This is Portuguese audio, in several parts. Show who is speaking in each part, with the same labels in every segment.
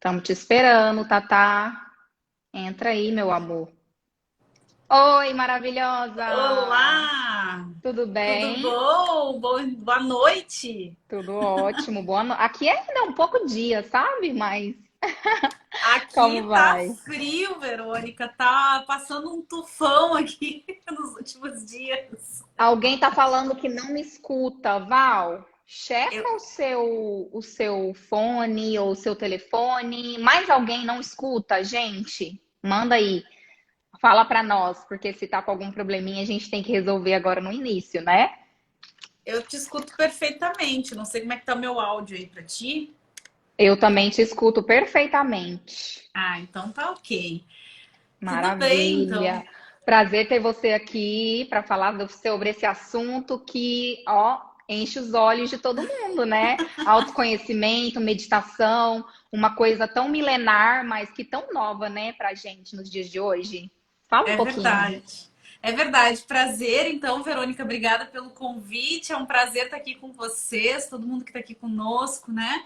Speaker 1: Estamos te esperando, Tatá. Entra aí, meu amor. Oi, maravilhosa!
Speaker 2: Olá!
Speaker 1: Tudo
Speaker 2: Tudo
Speaker 1: bem?
Speaker 2: bom? Boa noite!
Speaker 1: Tudo ótimo. Aqui ainda é um pouco dia, sabe? Mas
Speaker 2: Aqui
Speaker 1: como
Speaker 2: tá
Speaker 1: vai?
Speaker 2: frio, Verônica. Tá passando um tufão aqui nos últimos dias.
Speaker 1: Alguém tá falando que não me escuta, Val.
Speaker 2: Eu,
Speaker 1: Checa o seu fone ou o seu telefone. Mais alguém não escuta, gente? Manda aí. Fala pra nós, porque se tá com algum probleminha, a gente tem que resolver agora no início, né?
Speaker 2: eu te escuto perfeitamente. Não sei como é que tá o meu áudio aí pra ti.
Speaker 1: Eu também te escuto perfeitamente.
Speaker 2: Ah, então tá ok. Tudo bem, então.
Speaker 1: Maravilha. Prazer ter você aqui para falar sobre esse assunto que, ó, enche os olhos de todo mundo, né? Autoconhecimento, meditação, uma coisa tão milenar, mas que tão nova, né, pra gente nos dias de hoje. Fala um
Speaker 2: É
Speaker 1: pouquinho.
Speaker 2: verdade. É verdade. Prazer, então, Verônica. Obrigada pelo convite. É um prazer estar aqui com vocês, todo mundo que está aqui conosco, né?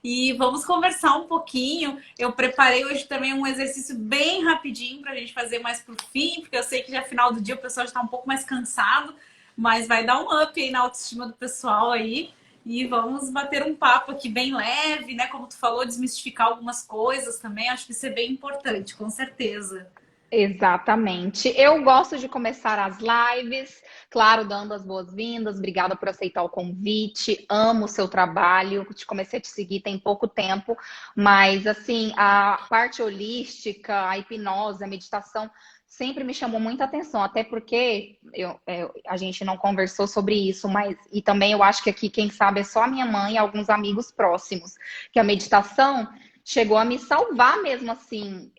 Speaker 2: E vamos conversar um pouquinho. Eu preparei hoje também um exercício bem rapidinho para a gente fazer mais pro fim, porque eu sei que já final do dia o pessoal já está um pouco mais cansado, mas vai dar um up aí na autoestima do pessoal aí. E vamos bater um papo aqui bem leve, né? Como tu falou, desmistificar algumas coisas também. Acho que isso é bem importante, com certeza.
Speaker 1: Exatamente. Eu gosto de começar as lives, claro, dando as boas-vindas. Obrigada por aceitar o convite. Amo o seu trabalho. Te comecei a te seguir tem pouco tempo, mas assim, a parte holística, a hipnose, a meditação sempre me chamou muita atenção, até porque a gente não conversou sobre isso, mas e também eu acho que aqui quem sabe é só a minha mãe e alguns amigos próximos, que a meditação chegou a me salvar mesmo assim,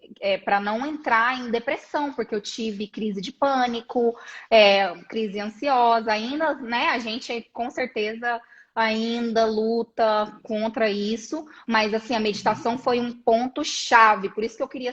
Speaker 1: para não entrar em depressão, porque eu tive crise de pânico, crise ansiosa, ainda, né? A gente com certeza ainda luta contra isso, mas assim, a meditação foi um ponto chave, por isso que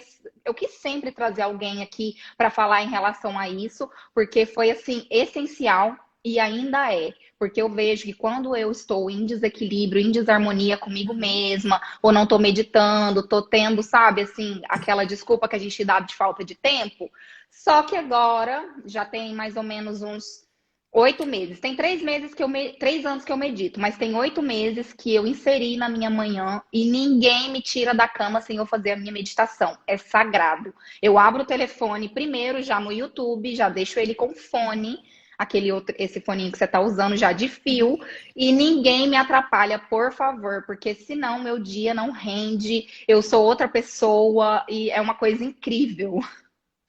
Speaker 1: eu quis sempre trazer alguém aqui para falar em relação a isso, porque foi assim essencial e ainda é, porque eu vejo que quando eu estou em desequilíbrio, em desarmonia comigo mesma, ou não tô meditando, tô tendo, sabe, assim, aquela desculpa que a gente dá de falta de tempo. Só que agora já tem mais ou menos uns 8 meses. Tem 3 meses 3 anos que eu medito, mas tem 8 meses que eu inseri na minha manhã e ninguém me tira da cama sem eu fazer a minha meditação. É sagrado. Eu abro o telefone primeiro já no YouTube, já deixo ele com fone, aquele outro, esse foninho que você está usando já de fio, e ninguém me atrapalha, por favor, porque senão meu dia não rende, eu sou outra pessoa e é uma coisa incrível.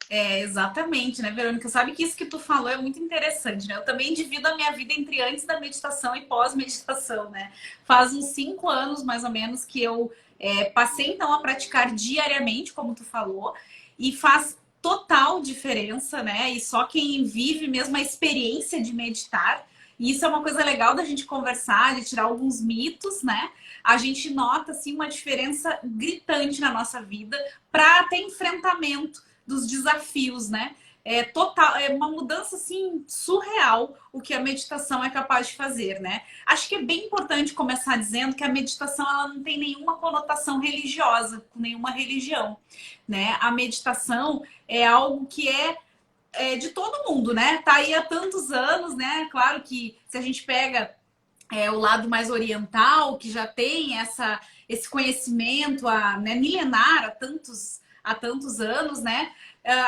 Speaker 2: É, exatamente, né, Verônica? Sabe que isso que tu falou é muito interessante, né? Eu também divido a minha vida entre antes da meditação e pós-meditação, né? Faz uns 5 anos, mais ou menos, que eu passei, então, a praticar diariamente, como tu falou, e faz total diferença, né? E só quem vive mesmo a experiência de meditar, e isso é uma coisa legal da gente conversar, de tirar alguns mitos, né? A gente nota, assim, uma diferença gritante na nossa vida para ter enfrentamento dos desafios, né? É total, é uma mudança assim surreal o que a meditação é capaz de fazer, né? Acho que é bem importante começar dizendo que a meditação ela não tem nenhuma conotação religiosa, com nenhuma religião, né? A meditação é algo que é de todo mundo, né? Tá aí há tantos anos, né? Claro que se a gente pega o lado mais oriental, que já tem esse conhecimento né, milenar há tantos anos, né?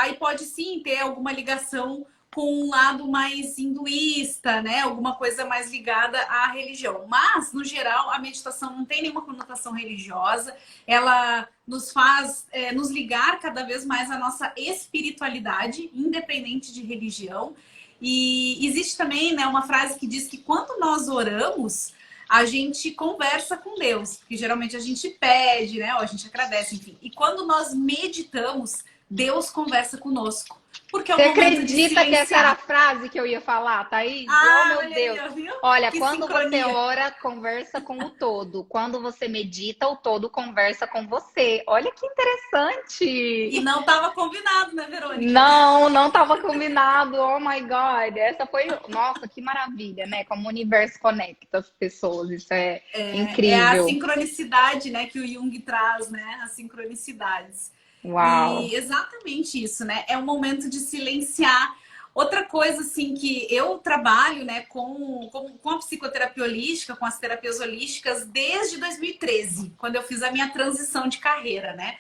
Speaker 2: Aí pode sim ter alguma ligação com um lado mais hinduísta, né? Alguma coisa mais ligada à religião. Mas, no geral, a meditação não tem nenhuma conotação religiosa. Ela nos faz nos ligar cada vez mais à nossa espiritualidade, independente de religião. E existe também, né, uma frase que diz que quando nós oramos, a gente conversa com Deus, porque geralmente a gente pede, né, ou a gente agradece, enfim. E quando nós meditamos, Deus conversa conosco. porque é
Speaker 1: Você
Speaker 2: o momento de
Speaker 1: acredita que essa era a
Speaker 2: silenciar.
Speaker 1: frase que eu ia falar, Thaís? Oh,
Speaker 2: Ah,
Speaker 1: meu
Speaker 2: olha aí,
Speaker 1: Deus.
Speaker 2: ó, viu?
Speaker 1: Olha,
Speaker 2: Que
Speaker 1: quando você
Speaker 2: sincronia.
Speaker 1: ora, conversa com o todo. Quando você medita, o todo conversa com você. Olha que
Speaker 2: E
Speaker 1: interessante.
Speaker 2: não estava combinado, né, Verônica?
Speaker 1: Não, não estava combinado. Oh my God. Essa foi, nossa, que maravilha, né? Como o universo conecta as pessoas. Isso é
Speaker 2: É a
Speaker 1: incrível.
Speaker 2: sincronicidade, né, que o Jung traz, né? As sincronicidades.
Speaker 1: Uau.
Speaker 2: E exatamente isso, né? É um momento de silenciar. Outra coisa, assim, que eu trabalho, né, com a psicoterapia holística, com as terapias holísticas, desde 2013, quando eu fiz a minha transição de carreira, né?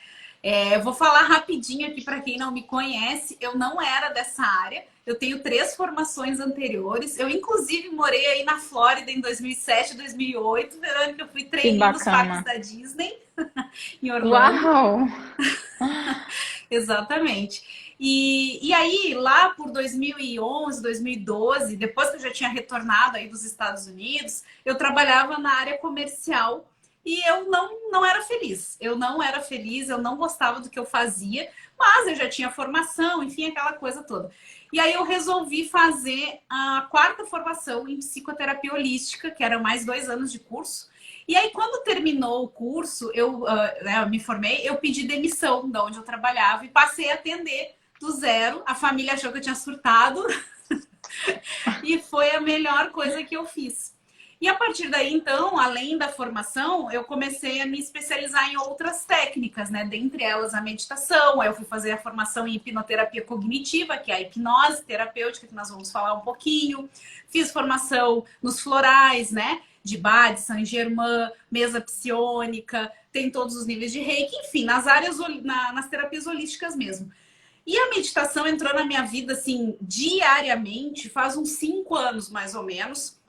Speaker 2: Eu vou falar rapidinho aqui para quem não me conhece. Eu não era dessa área. Eu tenho 3 formações anteriores. Eu, inclusive, morei aí na Flórida em 2007, 2008. Verônica, eu fui
Speaker 1: Que
Speaker 2: trainee nos
Speaker 1: bacana.
Speaker 2: parques da Disney, em Orlando.
Speaker 1: Uau.
Speaker 2: Exatamente. E aí, lá por 2011, 2012, depois que eu já tinha retornado aí dos Estados Unidos, eu trabalhava na área comercial e eu não era feliz. Eu não era feliz, eu não gostava do que eu fazia, mas eu já tinha formação, enfim, aquela coisa toda. E aí eu resolvi fazer a 4ª formação em psicoterapia holística, que eram mais 2 anos de curso. E aí, quando terminou o curso, eu me formei, eu pedi demissão de onde eu trabalhava e passei a atender do zero. A família achou que eu tinha surtado e foi a melhor coisa que eu fiz. E a partir daí, então, além da formação, eu comecei a me especializar em outras técnicas, né? Dentre elas a meditação. Aí eu fui fazer a formação em hipnoterapia cognitiva, que é a hipnose terapêutica, que nós vamos falar um pouquinho. Fiz formação nos florais, né? De Bach, Saint-Germain, mesa psiônica, tem todos os níveis de reiki, enfim, nas áreas, nas terapias holísticas mesmo. E a meditação entrou na minha vida, assim, diariamente, faz uns 5 anos, mais ou menos.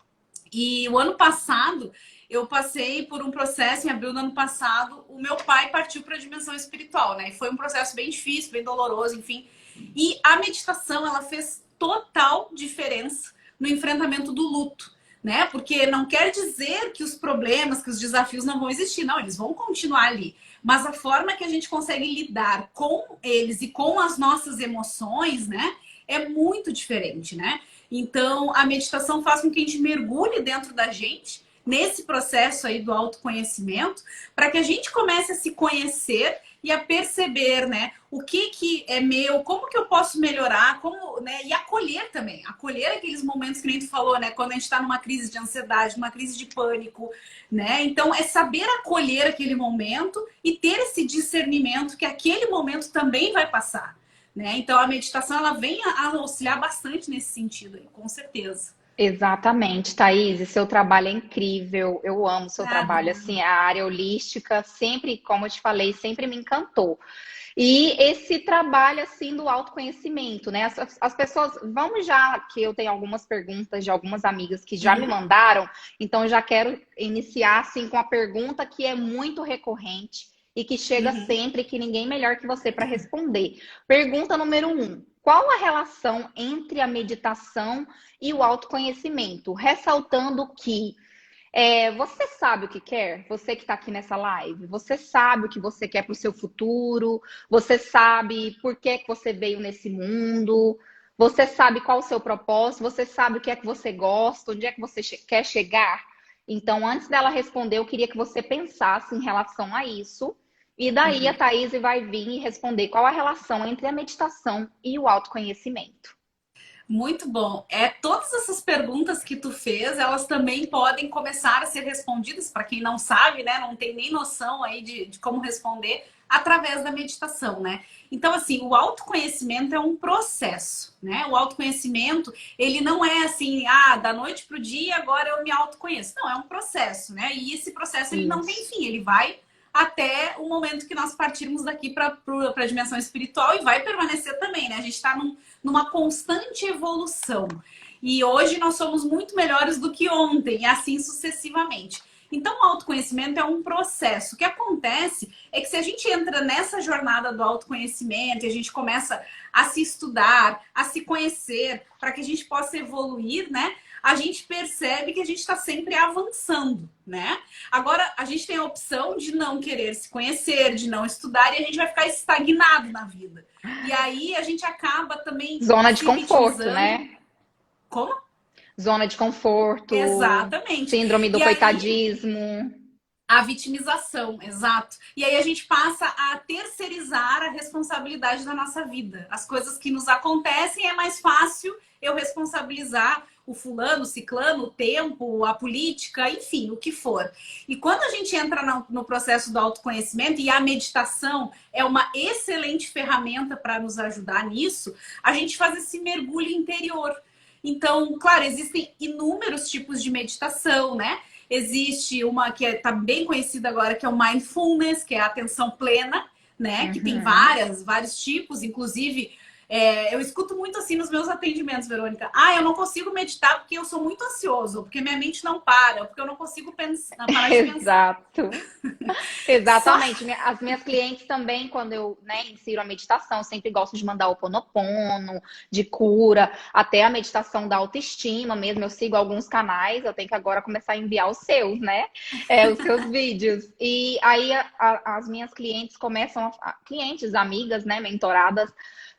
Speaker 2: E o ano passado, eu passei por um processo, em abril do ano passado, o meu pai partiu para a dimensão espiritual, né? E foi um processo bem difícil, bem doloroso, enfim. E a meditação, ela fez total diferença no enfrentamento do luto, né? Porque não quer dizer que os problemas, que os desafios não vão existir, não, eles vão continuar ali. Mas a forma que a gente consegue lidar com eles e com as nossas emoções, né, é muito diferente, né? Então, a meditação faz com que a gente mergulhe dentro da gente, nesse processo aí do autoconhecimento, para que a gente comece a se conhecer e a perceber, né, o que é meu, como que eu posso melhorar, como, né, e acolher também, acolher aqueles momentos que nem tu falou, né, quando a gente está numa crise de ansiedade, numa crise de pânico, né, então é saber acolher aquele momento e ter esse discernimento que aquele momento também vai passar, né, então a meditação ela vem a auxiliar bastante nesse sentido aí, com certeza.
Speaker 1: Exatamente, Thaís, seu trabalho é incrível, eu amo seu
Speaker 2: Ah,
Speaker 1: trabalho,
Speaker 2: obrigada.
Speaker 1: assim, a área holística sempre, como eu te falei, sempre me encantou. E esse trabalho, assim, do autoconhecimento, né? As pessoas, vamos já, que eu tenho algumas perguntas de algumas amigas que já me
Speaker 2: Uhum,
Speaker 1: mandaram, então já quero iniciar, assim, com a pergunta que é muito recorrente e que chega
Speaker 2: uhum.
Speaker 1: sempre, que ninguém melhor que você para responder. Pergunta número 1. Qual a relação entre a meditação e o autoconhecimento? Ressaltando que você sabe o que quer? Você que está aqui nessa live, você sabe o que você quer para o seu futuro? Você sabe por que que você veio nesse mundo? Você sabe qual o seu propósito? Você sabe o que é que você gosta? Onde é que você quer chegar? Então, antes dela responder, eu queria que você pensasse em relação a isso. E daí a
Speaker 2: Uhum.
Speaker 1: Thaís vai vir e responder qual a relação entre a meditação e o autoconhecimento.
Speaker 2: Muito bom. Todas essas perguntas que tu fez, elas também podem começar a ser respondidas para quem não sabe, né? Não tem nem noção aí de como responder através da meditação, né? Então, assim, o autoconhecimento é um processo, né? O autoconhecimento, ele não é assim, da noite pro dia, agora eu me autoconheço. Não, é um processo, né? E esse processo, ele não tem
Speaker 1: Isso.
Speaker 2: fim, ele vai até o momento que nós partirmos daqui para a dimensão espiritual e vai permanecer também, né? A gente está numa constante evolução. E hoje nós somos muito melhores do que ontem, e assim sucessivamente. Então, o autoconhecimento é um processo. O que acontece é que se a gente entra nessa jornada do autoconhecimento e a gente começa a se estudar, a se conhecer, para que a gente possa evoluir, né? a gente percebe que a gente está sempre avançando, né? Agora, a gente tem a opção de não querer se conhecer, de não estudar, e a gente vai ficar estagnado na vida. E aí a gente acaba também
Speaker 1: Zona de
Speaker 2: se
Speaker 1: conforto,
Speaker 2: vitimizando.
Speaker 1: né?
Speaker 2: Como?
Speaker 1: Zona de conforto,
Speaker 2: Exatamente.
Speaker 1: síndrome do
Speaker 2: E aí
Speaker 1: coitadismo.
Speaker 2: a vitimização, exato. E aí a gente passa a terceirizar a responsabilidade da nossa vida. As coisas que nos acontecem é mais fácil eu responsabilizar o fulano, o ciclano, o tempo, a política, enfim, o que for. E quando a gente entra no processo do autoconhecimento, e a meditação é uma excelente ferramenta para nos ajudar nisso, a gente faz esse mergulho interior. Então, claro, existem inúmeros tipos de meditação, né? Existe uma que está bem conhecida agora, que é o Mindfulness, que é a atenção plena, né? Que tem
Speaker 1: Uhum.
Speaker 2: vários tipos, inclusive eu escuto muito assim nos meus atendimentos, Verônica. Eu não consigo meditar porque eu sou muito ansioso, ou porque minha mente não para, ou porque eu não consigo parar de pensar.
Speaker 1: Exato.
Speaker 2: Só
Speaker 1: Exatamente. As minhas clientes também, quando eu, né, insiro a meditação, sempre gosto de mandar o Ho'oponopono, de cura, até a meditação da autoestima mesmo. Eu sigo alguns canais, eu tenho que agora começar a enviar os seus, né? Os seus vídeos. E aí as minhas clientes começam, clientes, amigas, né, mentoradas,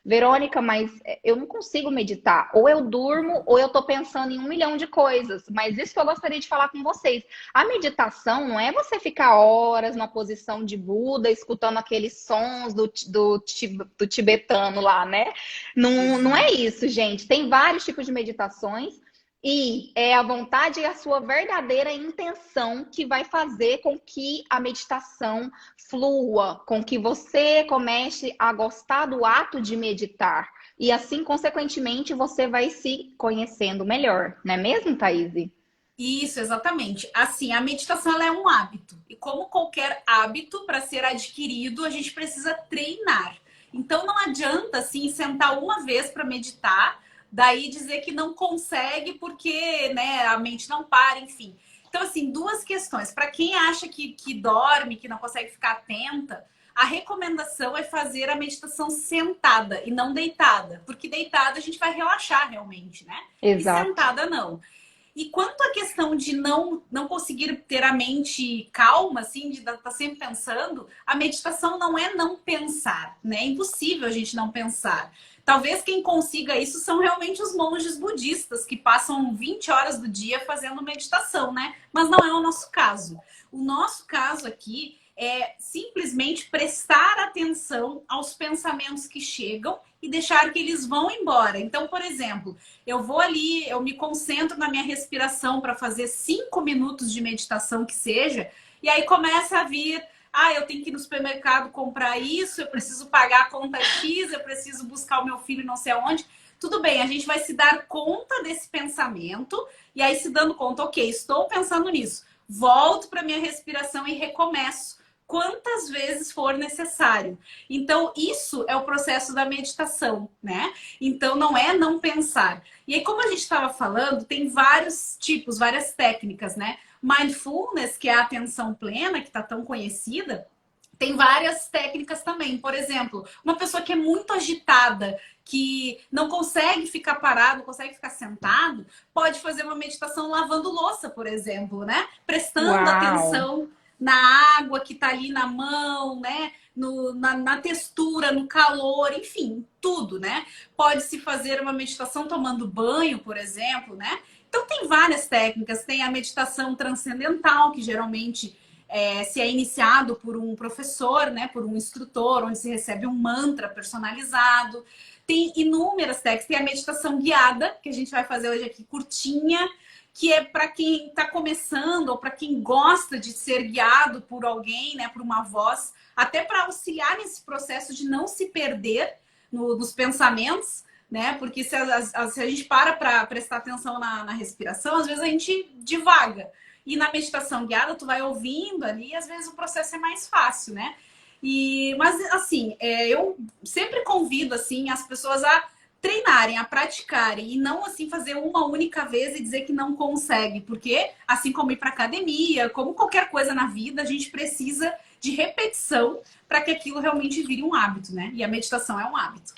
Speaker 1: Verônica, mas eu não consigo meditar. Ou eu durmo, ou eu tô pensando em 1 milhão de coisas. Mas isso que eu gostaria de falar com vocês. A meditação não é você ficar horas numa posição de Buda, escutando aqueles sons do tibetano lá, né? Não, não é
Speaker 2: exato.
Speaker 1: isso, gente. Tem vários tipos de meditações. E é a vontade e a sua verdadeira intenção que vai fazer com que a meditação flua, com que você comece a gostar do ato de meditar. E assim, consequentemente, você vai se conhecendo melhor, não é mesmo, Thaís?
Speaker 2: Isso, exatamente. Assim, a meditação ela é um hábito. E como qualquer hábito, para ser adquirido, a gente precisa treinar. Então não adianta assim sentar uma vez para meditar, daí dizer que não consegue porque, né, a mente não para, enfim. Então, assim, duas questões. Para quem acha que dorme, que não consegue ficar atenta, a recomendação é fazer a meditação sentada e não deitada, porque deitada a gente vai relaxar realmente, né? E
Speaker 1: Exato.
Speaker 2: sentada não. E quanto à questão de não conseguir ter a mente calma, assim, de estar sempre pensando, a meditação não é não pensar, né? É impossível a gente não pensar. Talvez quem consiga isso são realmente os monges budistas, que passam 20 horas do dia fazendo meditação, né? Mas não é o nosso caso. O nosso caso aqui é simplesmente prestar atenção aos pensamentos que chegam e deixar que eles vão embora. Então, por exemplo, eu vou ali, eu me concentro na minha respiração para fazer 5 minutos de meditação que seja, e aí começa a vir, eu tenho que ir no supermercado comprar isso, eu preciso pagar a conta X, eu preciso buscar o meu filho não sei aonde. Tudo bem, a gente vai se dar conta desse pensamento, e aí se dando conta, ok, estou pensando nisso. Volto para minha respiração e recomeço quantas vezes for necessário. Então, isso é o processo da meditação, né? Então, não é não pensar. E aí, como a gente estava falando, tem vários tipos, várias técnicas, né? Mindfulness, que é a atenção plena, que está tão conhecida, tem várias técnicas também. Por exemplo, uma pessoa que é muito agitada, que não consegue ficar parado, não consegue ficar sentado, pode fazer uma meditação lavando louça, por exemplo, né? Prestando
Speaker 1: Uau!
Speaker 2: atenção na água que está ali na mão, né? Na textura, no calor, enfim, tudo, né? Pode-se fazer uma meditação tomando banho, por exemplo, né? Então tem várias técnicas, tem a meditação transcendental, que geralmente se é iniciado por um professor, né? Por um instrutor, onde se recebe um mantra personalizado. Tem inúmeras técnicas, tem a meditação guiada, que a gente vai fazer hoje aqui, curtinha, que é para quem está começando ou para quem gosta de ser guiado por alguém, né, por uma voz, até para auxiliar nesse processo de não se perder nos pensamentos, né? Porque se a gente para prestar atenção na respiração, às vezes a gente divaga. E na meditação guiada, tu vai ouvindo ali, e às vezes o processo é mais fácil, né? Mas assim, eu sempre convido assim as pessoas a treinarem, a praticarem e não assim fazer uma única vez e dizer que não consegue, porque assim como ir para academia, como qualquer coisa na vida, a gente precisa de repetição para que aquilo realmente vire um hábito, né? E a meditação é um hábito.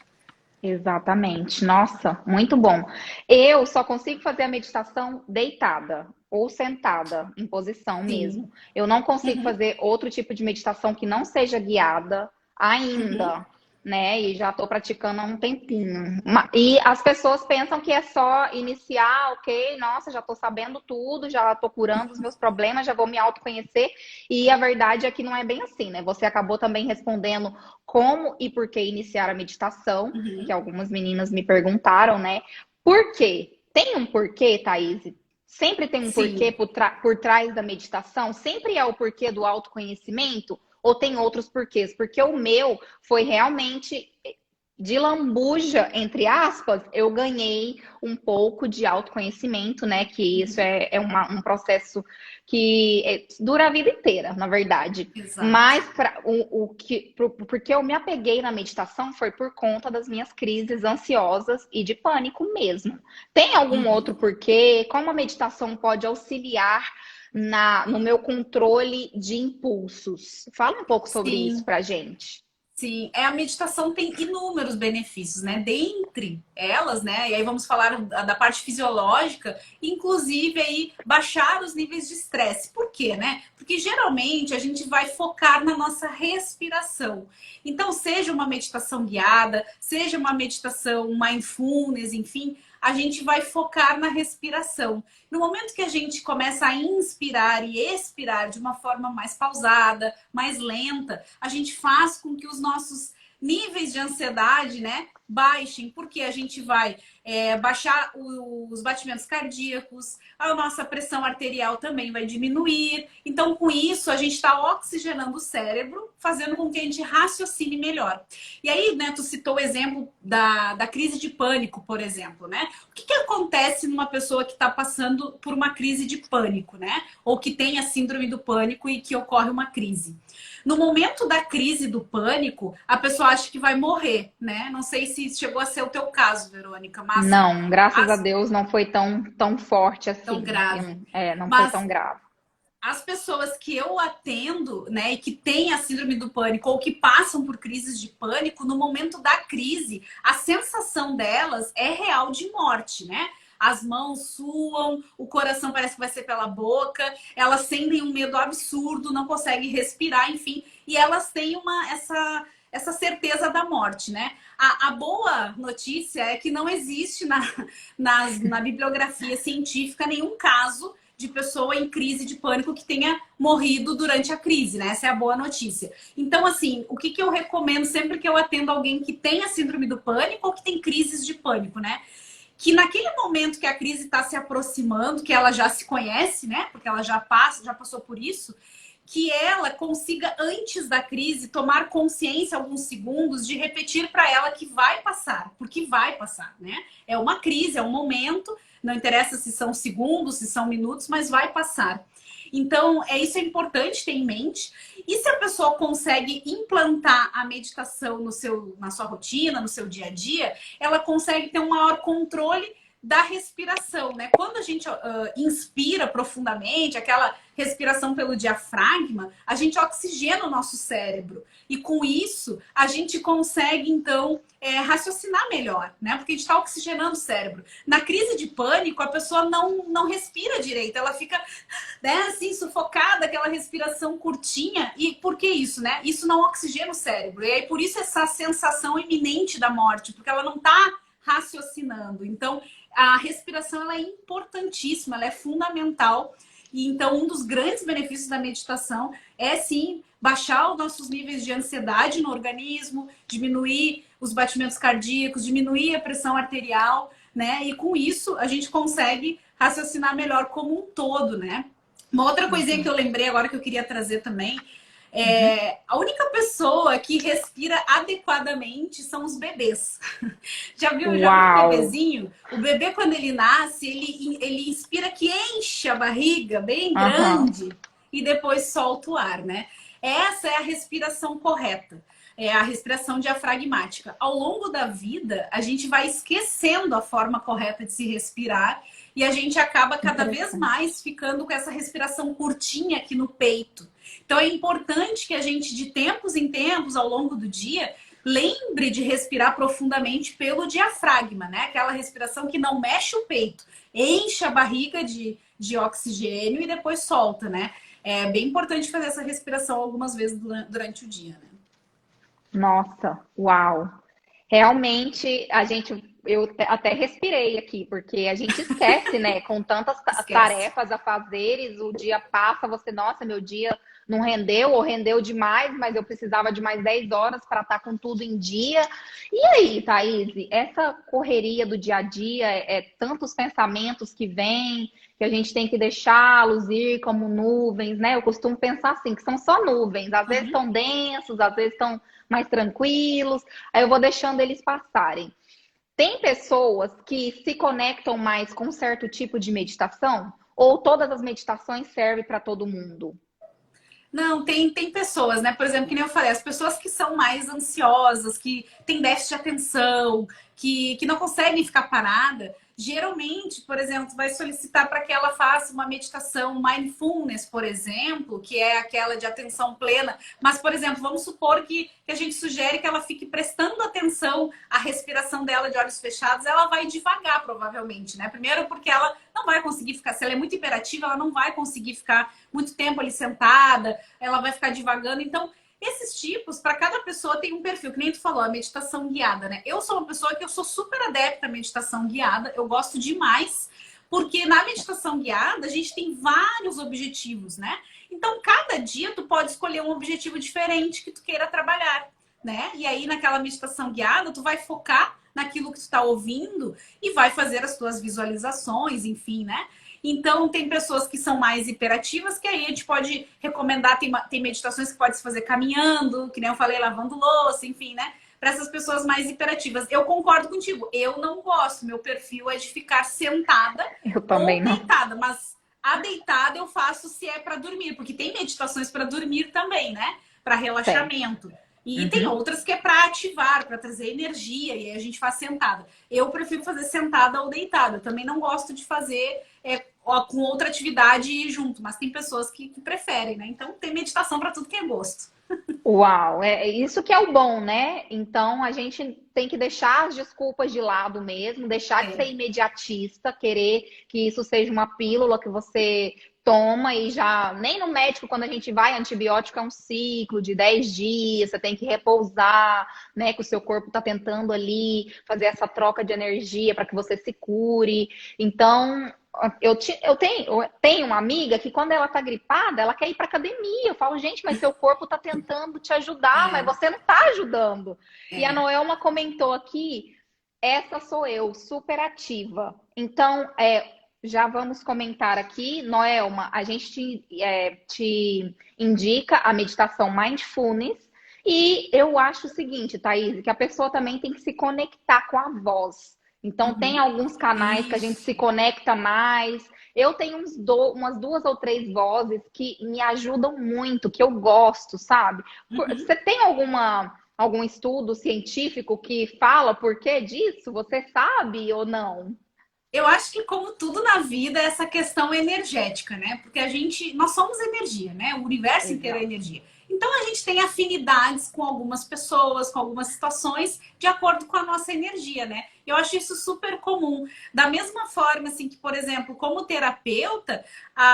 Speaker 1: Exatamente. Nossa, muito bom. Eu só consigo fazer a meditação deitada ou sentada, em posição
Speaker 2: Sim.
Speaker 1: mesmo. Eu não consigo
Speaker 2: Uhum,
Speaker 1: fazer outro tipo de meditação que não seja guiada
Speaker 2: uhum.
Speaker 1: ainda, né? E já estou praticando há um tempinho. E as pessoas pensam que é só iniciar, ok, nossa, já estou sabendo tudo, já estou curando os meus problemas, já vou me autoconhecer. E a verdade é que não é bem assim, né? Você acabou também respondendo como e por que iniciar a meditação, que
Speaker 2: Uhum.
Speaker 1: algumas meninas me perguntaram, né? Por quê? Tem um porquê, Thaís? Sempre tem um porquê
Speaker 2: Sim.
Speaker 1: por trás da meditação? Sempre é o porquê do autoconhecimento? Ou tem outros porquês? Porque o meu foi realmente de lambuja, entre aspas, eu ganhei um pouco de autoconhecimento, né? Que isso
Speaker 2: Uhum.
Speaker 1: um processo que dura a vida inteira, na verdade.
Speaker 2: Exato.
Speaker 1: Mas porque eu me apeguei na meditação foi por conta das minhas crises ansiosas e de pânico mesmo. Tem algum outro
Speaker 2: Uhum.
Speaker 1: porquê? Como a meditação pode auxiliar no meu controle de impulsos? Fala um pouco sobre isso
Speaker 2: Sim.
Speaker 1: pra gente.
Speaker 2: Sim, a meditação tem inúmeros benefícios, né? Dentre elas, né? E aí vamos falar da parte fisiológica, inclusive aí baixar os níveis de estresse. Por quê, né? Porque geralmente a gente vai focar na nossa respiração. Então, seja uma meditação guiada, seja uma meditação mindfulness, enfim, a gente vai focar na respiração. No momento que a gente começa a inspirar e expirar de uma forma mais pausada, mais lenta, a gente faz com que os nossos níveis de ansiedade, né, baixem, porque a gente vai baixar os batimentos cardíacos, a nossa pressão arterial também vai diminuir. Então, com isso, a gente está oxigenando o cérebro, fazendo com que a gente raciocine melhor. E aí, né, tu citou o exemplo da crise de pânico, por exemplo, né? O que acontece numa pessoa que está passando por uma crise de pânico, né? Ou que tem a síndrome do pânico e que ocorre uma crise? No momento da crise do pânico, a pessoa acha que vai morrer, né? Não sei se chegou a ser o teu caso, Verônica, mas
Speaker 1: Não, graças a
Speaker 2: as,
Speaker 1: Deus não foi tão forte
Speaker 2: tão
Speaker 1: assim.
Speaker 2: grave.
Speaker 1: Não foi tão
Speaker 2: Mas
Speaker 1: grave.
Speaker 2: as pessoas que eu atendo, né, e que têm a síndrome do pânico ou que passam por crises de pânico, no momento da crise, a sensação delas é real de morte, né? As mãos suam, o coração parece que vai ser pela boca, elas sentem um medo absurdo, não conseguem respirar, enfim, e elas têm essa certeza da morte, né? A boa notícia é que não existe na bibliografia científica nenhum caso de pessoa em crise de pânico que tenha morrido durante a crise, né? Essa é a boa notícia. Então, assim, o que eu recomendo sempre que eu atendo alguém que tem a síndrome do pânico ou que tem crises de pânico, né? Que naquele momento que a crise está se aproximando, que ela já se conhece, né? Porque ela já passou por isso, que ela consiga, antes da crise, tomar consciência alguns segundos de repetir para ela que vai passar, porque vai passar, né? É uma crise, é um momento, não interessa se são segundos, se são minutos, mas vai passar. Então, isso é importante ter em mente. E se a pessoa consegue implantar a meditação na sua rotina, no seu dia a dia, ela consegue ter um maior controle da respiração, né? Quando a gente inspira profundamente, aquela respiração pelo diafragma, a gente oxigena o nosso cérebro. E com isso, a gente consegue, então, raciocinar melhor, né? Porque a gente está oxigenando o cérebro. Na crise de pânico, a pessoa não respira direito, ela fica, né, assim, sufocada, aquela respiração curtinha. E por que isso, né? Isso não oxigena o cérebro. E aí, por isso, essa sensação iminente da morte, porque ela não está raciocinando. Então, a respiração ela é importantíssima, ela é fundamental. E então, um dos grandes benefícios da meditação é sim baixar os nossos níveis de ansiedade no organismo, diminuir os batimentos cardíacos, diminuir a pressão arterial, né? E com isso a gente consegue raciocinar melhor como um todo, né? Uma outra coisinha que
Speaker 1: Uhum.
Speaker 2: eu lembrei agora que eu queria trazer também
Speaker 1: Uhum.
Speaker 2: a única pessoa que respira adequadamente são os bebês. Já viu um
Speaker 1: Uau!
Speaker 2: bebezinho? O bebê, quando ele nasce, ele inspira que enche a barriga bem
Speaker 1: Aham.
Speaker 2: grande e depois solta o ar, né? Essa é a respiração correta. É a respiração diafragmática. Ao longo da vida, a gente vai esquecendo a forma correta de se respirar e a gente acaba cada vez
Speaker 1: Interessante.
Speaker 2: mais ficando com essa respiração curtinha aqui no peito. Então é importante que a gente, de tempos em tempos, ao longo do dia, lembre de respirar profundamente pelo diafragma, né? Aquela respiração que não mexe o peito, enche a barriga de oxigênio e depois solta, né? É bem importante fazer essa respiração algumas vezes durante o dia, né?
Speaker 1: Nossa, uau. Realmente, eu até respirei aqui, porque a gente esquece, né? Com tantas
Speaker 2: Esquece.
Speaker 1: tarefas a fazeres, o dia passa, você, nossa, meu dia não rendeu ou rendeu demais, mas eu precisava de mais 10 horas para estar com tudo em dia. E aí, Thaís, essa correria do dia a dia, tantos pensamentos que vêm, que a gente tem que deixá-los ir como nuvens, né? Eu costumo pensar assim, que são só nuvens, às vezes
Speaker 2: Uhum.
Speaker 1: estão densos, às vezes estão mais tranquilos, aí eu vou deixando eles passarem. Tem pessoas que se conectam mais com um certo tipo de meditação? Ou todas as meditações servem para todo mundo?
Speaker 2: Não, tem pessoas, né? Por exemplo, que nem eu falei, as pessoas que são mais ansiosas, que têm déficit de atenção, que não conseguem ficar parada, geralmente, por exemplo, vai solicitar para que ela faça uma meditação mindfulness, por exemplo, que é aquela de atenção plena. Mas, por exemplo, vamos supor que a gente sugere que ela fique prestando atenção à respiração dela de olhos fechados, ela vai devagar, provavelmente, né? Primeiro porque ela não vai conseguir ficar, se ela é muito hiperativa, ela não vai conseguir ficar muito tempo ali sentada, ela vai ficar divagando. Então, esses tipos, para cada pessoa tem um perfil, que nem tu falou, a meditação guiada, né? Eu sou uma pessoa que eu sou super adepta à meditação guiada, eu gosto demais, porque na meditação guiada a gente tem vários objetivos, né? Então, cada dia tu pode escolher um objetivo diferente que tu queira trabalhar, né? E aí, naquela meditação guiada, tu vai focar naquilo que tu está ouvindo e vai fazer as tuas visualizações, enfim, né? Então, tem pessoas que são mais hiperativas, que aí a gente pode recomendar, tem meditações que pode se fazer caminhando, que nem eu falei, lavando louça, enfim, né? Para essas pessoas mais hiperativas. Eu concordo contigo, eu não gosto, meu perfil é de ficar sentada
Speaker 1: Eu
Speaker 2: ou
Speaker 1: também não.
Speaker 2: deitada, mas a deitada eu faço se é para dormir, porque tem meditações para dormir também, né? Para
Speaker 1: Tem.
Speaker 2: relaxamento. E tem
Speaker 1: Uhum.
Speaker 2: outras que é para ativar, para trazer energia, e aí a gente faz sentada. Eu prefiro fazer sentada ou deitada. Eu também não gosto de fazer com outra atividade junto, mas tem pessoas que preferem, né? Então tem meditação para tudo que é gosto.
Speaker 1: Uau, é isso que é o bom, né? Então a gente tem que deixar as desculpas de lado mesmo, deixar de ser
Speaker 2: É.
Speaker 1: imediatista, querer que isso seja uma pílula que você toma e já. Nem no médico, quando a gente vai, antibiótico é um ciclo de 10 dias, você tem que repousar, né? Que o seu corpo está tentando ali fazer essa troca de energia para que você se cure. Então, eu tenho uma amiga que quando ela tá gripada, ela quer ir pra academia. Eu falo, gente, mas seu corpo tá tentando te ajudar, mas
Speaker 2: É,
Speaker 1: você não tá ajudando. E a
Speaker 2: é.
Speaker 1: Noelma comentou aqui, essa sou eu, super ativa. Então, já vamos comentar aqui, Noelma, a gente te indica a meditação Mindfulness. E eu acho o seguinte, Thaís, que a pessoa também tem que se conectar com a voz. Então, tem
Speaker 2: Uhum.
Speaker 1: alguns canais que a gente se
Speaker 2: Isso.
Speaker 1: conecta mais. Eu tenho umas 2 ou 3 vozes que me ajudam muito, que eu gosto, sabe?
Speaker 2: Uhum.
Speaker 1: Você tem algum estudo científico que fala por que disso? Você sabe ou não?
Speaker 2: Eu acho que, como tudo na vida, essa questão energética, né? Porque nós somos energia, né? O universo inteiro é
Speaker 1: Exato.
Speaker 2: energia. Então a gente tem afinidades com algumas pessoas, com algumas situações, de acordo com a nossa energia, né? Eu acho isso super comum. Da mesma forma, assim, que, por exemplo, como terapeuta,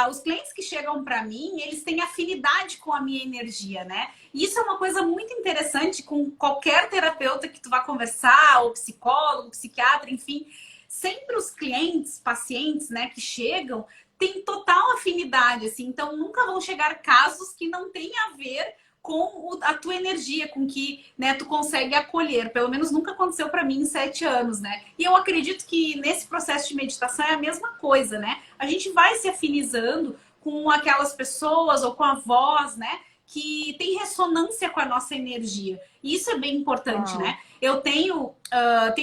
Speaker 2: os clientes que chegam para mim, eles têm afinidade com a minha energia, né? E isso é uma coisa muito interessante com qualquer terapeuta que tu vá conversar, ou psicólogo, psiquiatra, enfim, sempre os clientes, pacientes, né, que chegam, têm total afinidade, assim, então nunca vão chegar casos que não tenham a ver com a tua energia, com que, né, tu consegue acolher. Pelo menos nunca aconteceu para mim em 7 anos, né? E eu acredito que nesse processo de meditação é a mesma coisa, né? A gente vai se afinizando com aquelas pessoas ou com a voz, né? Que tem ressonância com a nossa energia. E isso é bem importante,
Speaker 1: Uau.
Speaker 2: né? Eu tenho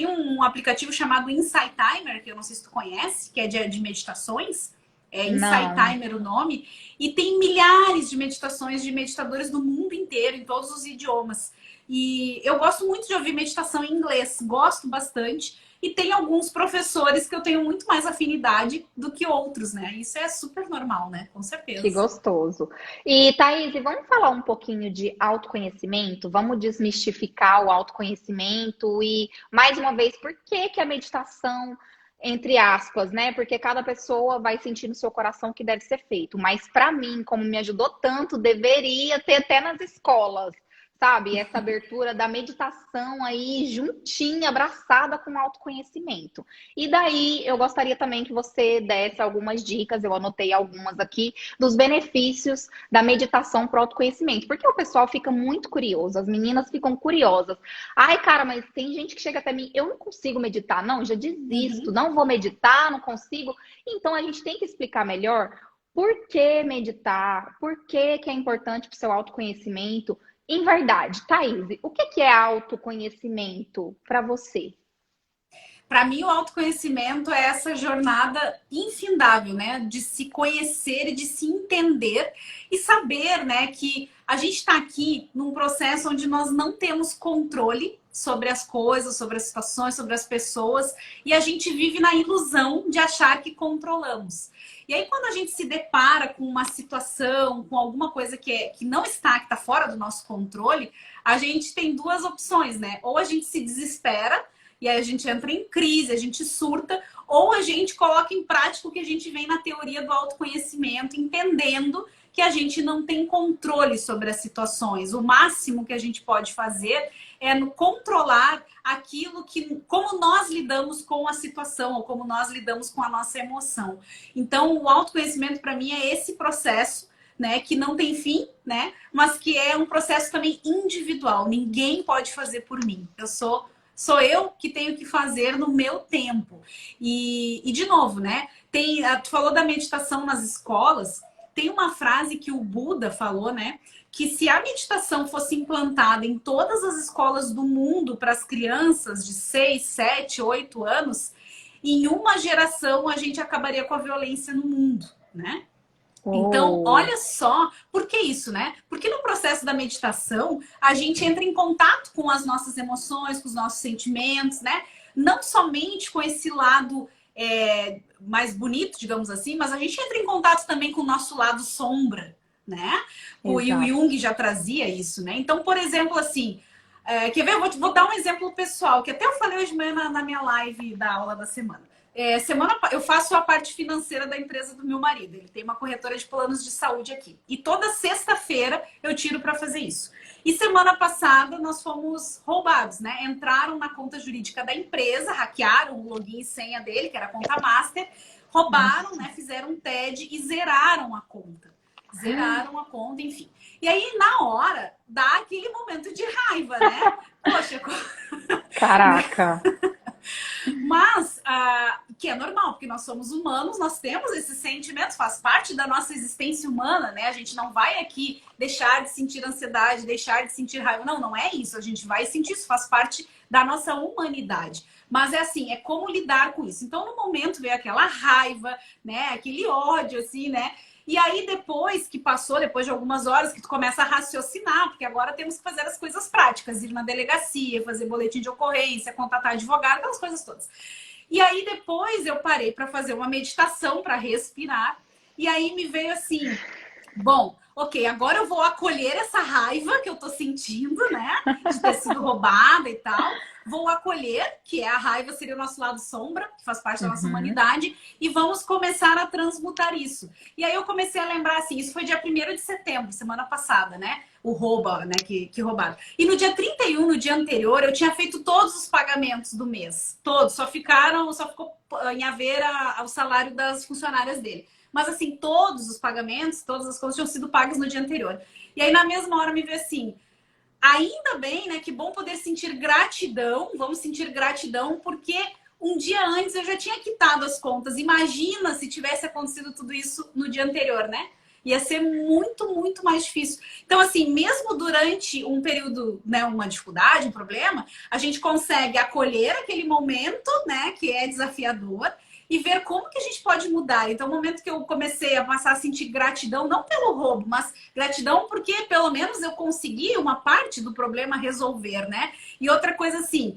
Speaker 2: um aplicativo chamado Insight Timer, que eu não sei se tu conhece, que é de meditações. É Insight
Speaker 1: Não.
Speaker 2: Timer o nome. E tem milhares de meditações de meditadores do mundo inteiro, em todos os idiomas. E eu gosto muito de ouvir meditação em inglês. Gosto bastante. e tem alguns professores que eu tenho muito mais afinidade do que outros, né? Isso é super normal, né? Com
Speaker 1: Que
Speaker 2: certeza.
Speaker 1: gostoso. E, Thaís, vamos falar um pouquinho de autoconhecimento? Vamos desmistificar o autoconhecimento e, mais uma vez, por que que a meditação, entre aspas, né? Porque cada pessoa vai sentir no seu coração que deve ser feito. Mas, para mim, como me ajudou tanto, deveria ter até nas escolas, sabe? Essa abertura da meditação aí juntinha, abraçada com o autoconhecimento. E daí, eu gostaria também que você desse algumas dicas, eu anotei algumas aqui dos benefícios da meditação para o autoconhecimento. Porque o pessoal fica muito curioso, as meninas ficam curiosas. Ai, cara, mas tem gente que chega até mim, eu não consigo meditar, não, já desisto,
Speaker 2: Uhum.
Speaker 1: não vou meditar, não consigo. Então a gente tem que explicar melhor por que meditar, por que é importante para o seu autoconhecimento. Em verdade, Thaís, o que é autoconhecimento para você?
Speaker 2: Para mim, o autoconhecimento é essa jornada infindável, né? De se conhecer e de se entender e saber, né, que a gente está aqui num processo onde nós não temos controle sobre as coisas, sobre as situações, sobre as pessoas, e a gente vive na ilusão de achar que controlamos. E aí, quando a gente se depara com uma situação, com alguma coisa que não está, que está fora do nosso controle, a gente tem duas opções, né? Ou a gente se desespera e aí a gente entra em crise, a gente surta, ou a gente coloca em prática o que a gente vem na teoria do autoconhecimento, entendendo que a gente não tem controle sobre as situações. O máximo que a gente pode fazer é no controlar aquilo que, como nós lidamos com a situação, ou como nós lidamos com a nossa emoção. Então, o autoconhecimento, para mim, é esse processo, né, que não tem fim, né, mas que é um processo também individual. Ninguém pode fazer por mim. Sou eu que tenho que fazer no meu tempo. E de novo, né? Tu falou da meditação nas escolas. Tem uma frase que o Buda falou, né? Que se a meditação fosse implantada em todas as escolas do mundo para as crianças de 6, 7, 8 anos, em uma geração a gente acabaria com a violência no mundo, né? Então,
Speaker 1: Oh,
Speaker 2: olha só, por que isso, né? Porque no processo da meditação, a gente entra em contato com as nossas emoções, com os nossos sentimentos, né? Não somente com esse lado mais bonito, digamos assim, mas a gente entra em contato também com o nosso lado sombra, né? E o
Speaker 1: exato.
Speaker 2: Jung já trazia isso, né? Então, por exemplo, assim, quer ver? Vou dar um exemplo pessoal, que até eu falei hoje de manhã na minha live da aula da semana. Eu faço a parte financeira da empresa do meu marido. Ele tem uma corretora de planos de saúde aqui. E toda sexta-feira eu tiro para fazer isso. E semana passada nós fomos roubados, né? Entraram na conta jurídica da empresa, hackearam o login e senha dele, que era a conta master, roubaram,
Speaker 1: Nossa.
Speaker 2: né? Fizeram um TED e zeraram a conta. Zeraram a conta, enfim. E aí, na hora, dá aquele momento de raiva, né? Poxa,
Speaker 1: Caraca.
Speaker 2: mas, que é normal, porque nós somos humanos, nós temos esses sentimentos, faz parte da nossa existência humana, né? A gente não vai aqui deixar de sentir ansiedade, deixar de sentir raiva. Não, não é isso. A gente vai sentir isso, faz parte da nossa humanidade. Mas é assim, é como lidar com isso. Então, no momento veio aquela raiva, né? Aquele ódio, assim, né? E aí, depois que passou, depois de algumas horas, que tu começa a raciocinar, porque agora temos que fazer as coisas práticas, ir na delegacia, fazer boletim de ocorrência, contatar advogado, aquelas coisas todas. E aí, depois eu parei para fazer uma meditação, para respirar, e aí me veio assim, bom, ok, agora eu vou acolher essa raiva que eu tô sentindo, né? De ter sido roubada e tal. Vou acolher, que é a raiva, seria o nosso lado sombra, que faz parte da nossa
Speaker 1: Uhum.
Speaker 2: humanidade, e vamos começar a transmutar isso. E aí eu comecei a lembrar assim, isso foi dia 1º de setembro, semana passada, né? O roubo, né? Que roubaram. E no dia 31, no dia anterior, eu tinha feito todos os pagamentos do mês. Todos, só ficou em haver o salário das funcionárias dele. Mas assim, todos os pagamentos, todas as coisas tinham sido pagas no dia anterior. E aí, na mesma hora, me veio assim, ainda bem, né? Que bom poder sentir gratidão. Vamos sentir gratidão, porque um dia antes eu já tinha quitado as contas. Imagina se tivesse acontecido tudo isso no dia anterior, né? Ia ser muito, muito mais difícil. Então, assim, mesmo durante um período, né, uma dificuldade, um problema, a gente consegue acolher aquele momento, né, que é desafiador, e ver como que a gente pode mudar. Então, o momento que eu comecei a passar a sentir gratidão, não pelo roubo, mas gratidão porque pelo menos eu consegui uma parte do problema resolver, né? E outra coisa assim,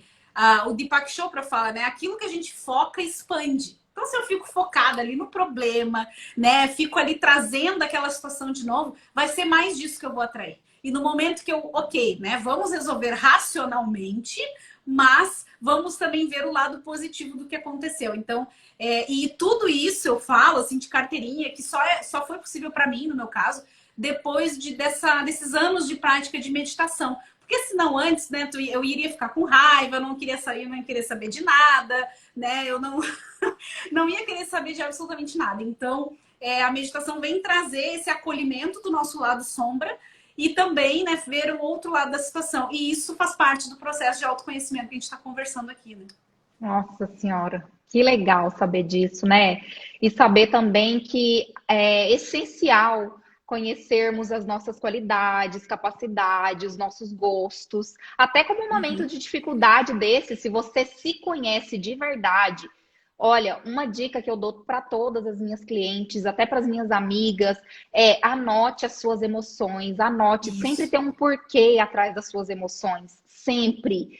Speaker 2: O Deepak Chopra fala, né? Aquilo que a gente foca expande. Então, se eu fico focada ali no problema, né? Fico ali trazendo aquela situação de novo, vai ser mais disso que eu vou atrair. E no momento que eu, ok, né? Vamos resolver racionalmente, mas vamos também ver o lado positivo do que aconteceu. Então, e tudo isso eu falo, assim, de carteirinha, que só foi possível para mim, no meu caso, depois desses anos de prática de meditação. Porque senão antes, né, eu iria ficar com raiva, eu não queria sair, não queria saber de nada, né? Eu não, não ia querer saber de absolutamente nada. Então, a meditação vem trazer esse acolhimento do nosso lado sombra e também, né, ver o outro lado da situação. E isso faz parte do processo de autoconhecimento que a gente está conversando aqui, né?
Speaker 1: Nossa Senhora, que legal saber disso, né? E saber também que é essencial conhecermos as nossas qualidades, capacidades, nossos gostos, até como um momento
Speaker 2: Uhum.
Speaker 1: de dificuldade desse, se você se conhece de verdade. Olha, uma dica que eu dou para todas as minhas clientes, até para as minhas amigas, é anote as suas emoções, anote, sempre
Speaker 2: Isso.
Speaker 1: tem um porquê atrás das suas emoções, sempre.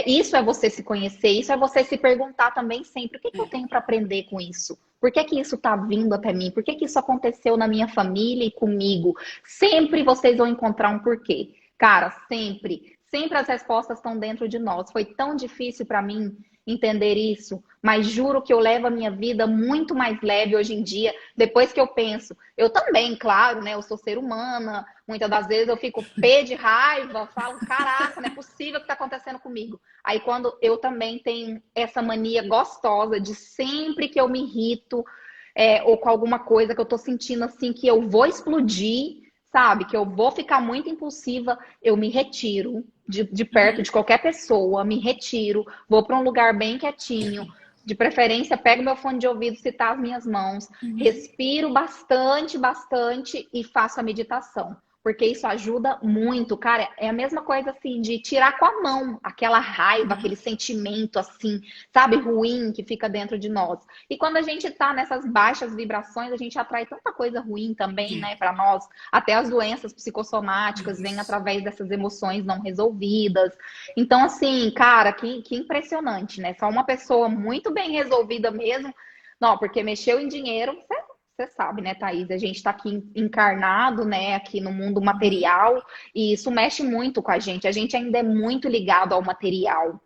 Speaker 1: Isso é você se conhecer, isso é você se perguntar também sempre, o que que eu
Speaker 2: É.
Speaker 1: tenho para aprender com isso? Por que que isso está vindo até mim? Por que que isso aconteceu na minha família e comigo? Sempre vocês vão encontrar um porquê. Cara, sempre. Sempre as respostas estão dentro de nós. Foi tão difícil para mim entender isso, mas juro que eu levo a minha vida muito mais leve hoje em dia, depois que eu penso. Eu também, claro, né? Eu sou ser humana, muitas das vezes eu fico pé de raiva, falo, caraca, não é possível o que está acontecendo comigo. Aí quando eu também tenho essa mania gostosa de sempre que eu me irrito, ou com alguma coisa que eu tô sentindo assim que eu vou explodir, sabe? Que eu vou ficar muito impulsiva, eu me retiro de perto
Speaker 2: Uhum.
Speaker 1: de qualquer pessoa, me retiro, vou para um lugar bem quietinho. De preferência, pego meu fone de ouvido, se tá as minhas mãos,
Speaker 2: Uhum.
Speaker 1: respiro bastante, bastante e faço a meditação. Porque isso ajuda muito, cara. É a mesma coisa assim de tirar com a mão aquela raiva,
Speaker 2: Uhum.
Speaker 1: aquele sentimento assim, sabe, ruim que fica dentro de nós. E quando a gente tá nessas baixas vibrações, a gente atrai tanta coisa ruim também,
Speaker 2: É.
Speaker 1: né, para nós. Até as doenças psicossomáticas vêm
Speaker 2: Isso.
Speaker 1: através dessas emoções não resolvidas. Então, assim, cara, que impressionante, né? Só uma pessoa muito bem resolvida mesmo. Não, porque mexeu em dinheiro, você sabe, né, Thaís? A gente está aqui encarnado, né, aqui no mundo
Speaker 2: Uhum.
Speaker 1: material, e isso mexe muito com a gente. A gente ainda é muito ligado ao material.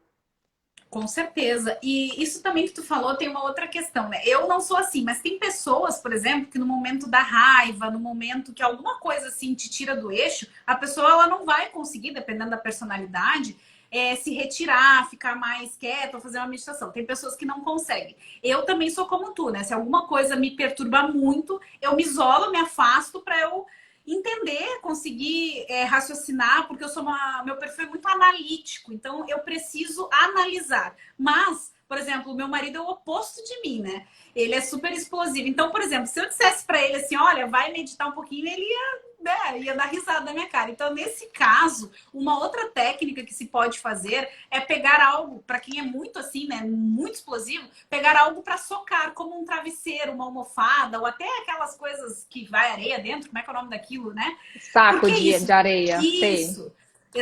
Speaker 2: Com certeza. E isso também que tu falou tem uma outra questão, né? Eu não sou assim, mas tem pessoas, por exemplo, que no momento da raiva, no momento que alguma coisa assim te tira do eixo, a pessoa ela não vai conseguir, dependendo da personalidade, se retirar, ficar mais quieta ou fazer uma meditação. Tem pessoas que não conseguem. Eu também sou como tu, né? Se alguma coisa me perturba muito, eu me isolo, me afasto para eu entender, conseguir raciocinar, porque meu perfil é muito analítico, então eu preciso analisar. Mas, por exemplo, o meu marido é o oposto de mim, né? Ele é super explosivo. Então, por exemplo, se eu dissesse para ele assim, olha, vai meditar um pouquinho, ele ia dar risada na minha cara. Então, nesse caso, uma outra técnica que se pode fazer é pegar algo, para quem é muito assim, né, muito explosivo, pegar algo para socar, como um travesseiro, uma almofada, ou até aquelas coisas que vai areia dentro, como é que é o nome daquilo, né?
Speaker 1: Saco
Speaker 2: Porque é
Speaker 1: de
Speaker 2: isso.
Speaker 1: areia, sei.
Speaker 2: Isso.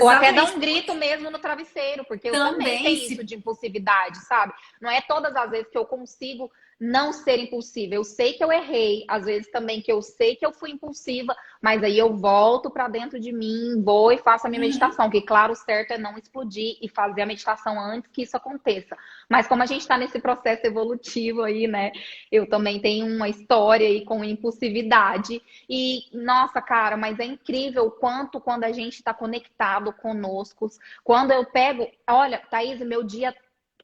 Speaker 1: Ou até dar
Speaker 2: Exatamente.
Speaker 1: um grito mesmo no travesseiro, porque eu também
Speaker 2: Também
Speaker 1: tenho isso
Speaker 2: se
Speaker 1: de impulsividade, sabe? Não é todas as vezes que eu consigo não ser impulsiva. Eu sei que eu errei, às vezes também que eu sei que eu fui impulsiva, mas aí eu volto para dentro de mim, vou e faço a minha
Speaker 2: Uhum.
Speaker 1: meditação, que claro, o certo é não explodir e fazer a meditação antes que isso aconteça. Mas como a gente está nesse processo evolutivo aí, né? Eu também tenho uma história aí com impulsividade e, nossa, cara, mas é incrível o quanto quando a gente está conectado conosco, quando eu pego, olha, Thaís, meu dia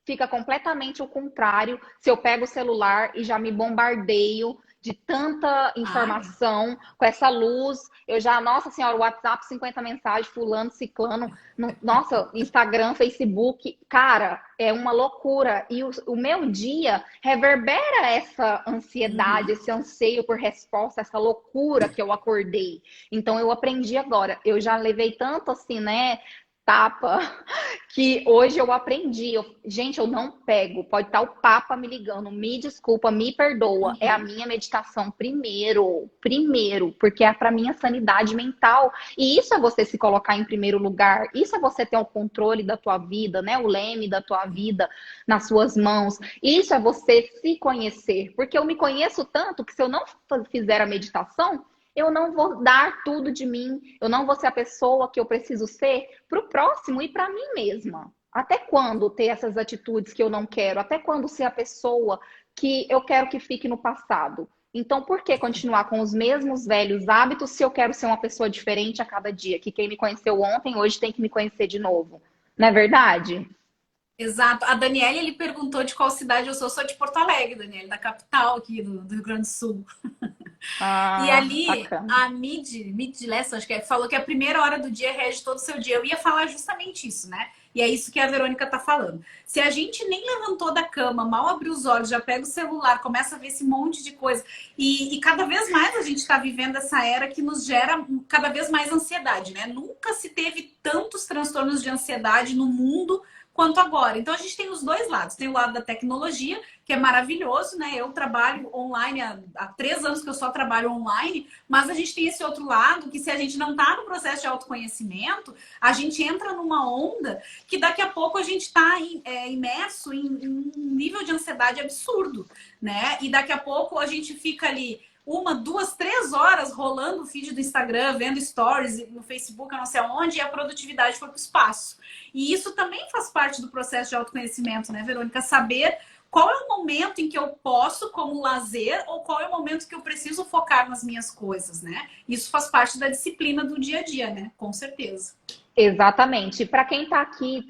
Speaker 1: fica completamente o contrário se eu pego o celular e já me bombardeio de tanta
Speaker 2: Ai.
Speaker 1: informação, com essa luz, eu já, nossa senhora, WhatsApp, 50 mensagens, fulano, ciclano, nossa, Instagram, Facebook, cara, é uma loucura. E o meu dia reverbera essa ansiedade,
Speaker 2: Uhum.
Speaker 1: esse anseio por resposta, essa loucura que eu acordei. Então eu aprendi agora. Eu já levei tanto assim, né? Tapa que hoje eu aprendi. Gente, eu não pego. Pode estar o Papa me ligando. Me desculpa, me perdoa. É a
Speaker 2: Uhum.
Speaker 1: minha meditação primeiro. Primeiro. Porque é para minha sanidade mental. E isso é você se colocar em primeiro lugar. Isso é você ter o controle da tua vida, né? O leme da tua vida nas suas mãos. Isso é você se conhecer. Porque eu me conheço tanto que se eu não fizer a meditação, eu não vou dar tudo de mim, eu não vou ser a pessoa que eu preciso ser para o próximo e para mim mesma. Até quando ter essas atitudes que eu não quero? Até quando ser a pessoa que eu quero que fique no passado? Então, por que continuar com os mesmos velhos hábitos se eu quero ser uma pessoa diferente a cada dia? Que quem me conheceu ontem, hoje tem que me conhecer de novo. Não é verdade?
Speaker 2: Exato. A Daniela, ele perguntou de qual cidade eu sou. Eu sou de Porto Alegre, Daniela, da capital aqui do Rio Grande do Sul. E
Speaker 1: Ah,
Speaker 2: ali,
Speaker 1: bacana.
Speaker 2: a Mid Lesson, acho que é, falou que a primeira hora do dia rege todo o seu dia. Eu ia falar justamente isso, né? E é isso que a Verônica tá falando. Se a gente nem levantou da cama, mal abriu os olhos, já pega o celular, começa a ver esse monte de coisa. E cada vez mais a gente está vivendo essa era que nos gera cada vez mais ansiedade, né? Nunca se teve tantos transtornos de ansiedade no mundo quanto agora. Então a gente tem os dois lados. Tem o lado da tecnologia, que é maravilhoso, né? Eu trabalho online há 3 anos que eu só trabalho online, mas a gente tem esse outro lado que se a gente não está no processo de autoconhecimento, a gente entra numa onda que daqui a pouco a gente está imerso em um nível de ansiedade absurdo, né? E daqui a pouco a gente fica ali 1, 2, 3 horas rolando o feed do Instagram, vendo stories no Facebook, eu não sei aonde, e a produtividade foi para o espaço. E isso também faz parte do processo de autoconhecimento, né, Verônica? Saber qual é o momento em que eu posso, como lazer, ou qual é o momento que eu preciso focar nas minhas coisas, né? Isso faz parte da disciplina do dia a dia, né? Com certeza.
Speaker 1: Exatamente. Para quem está aqui,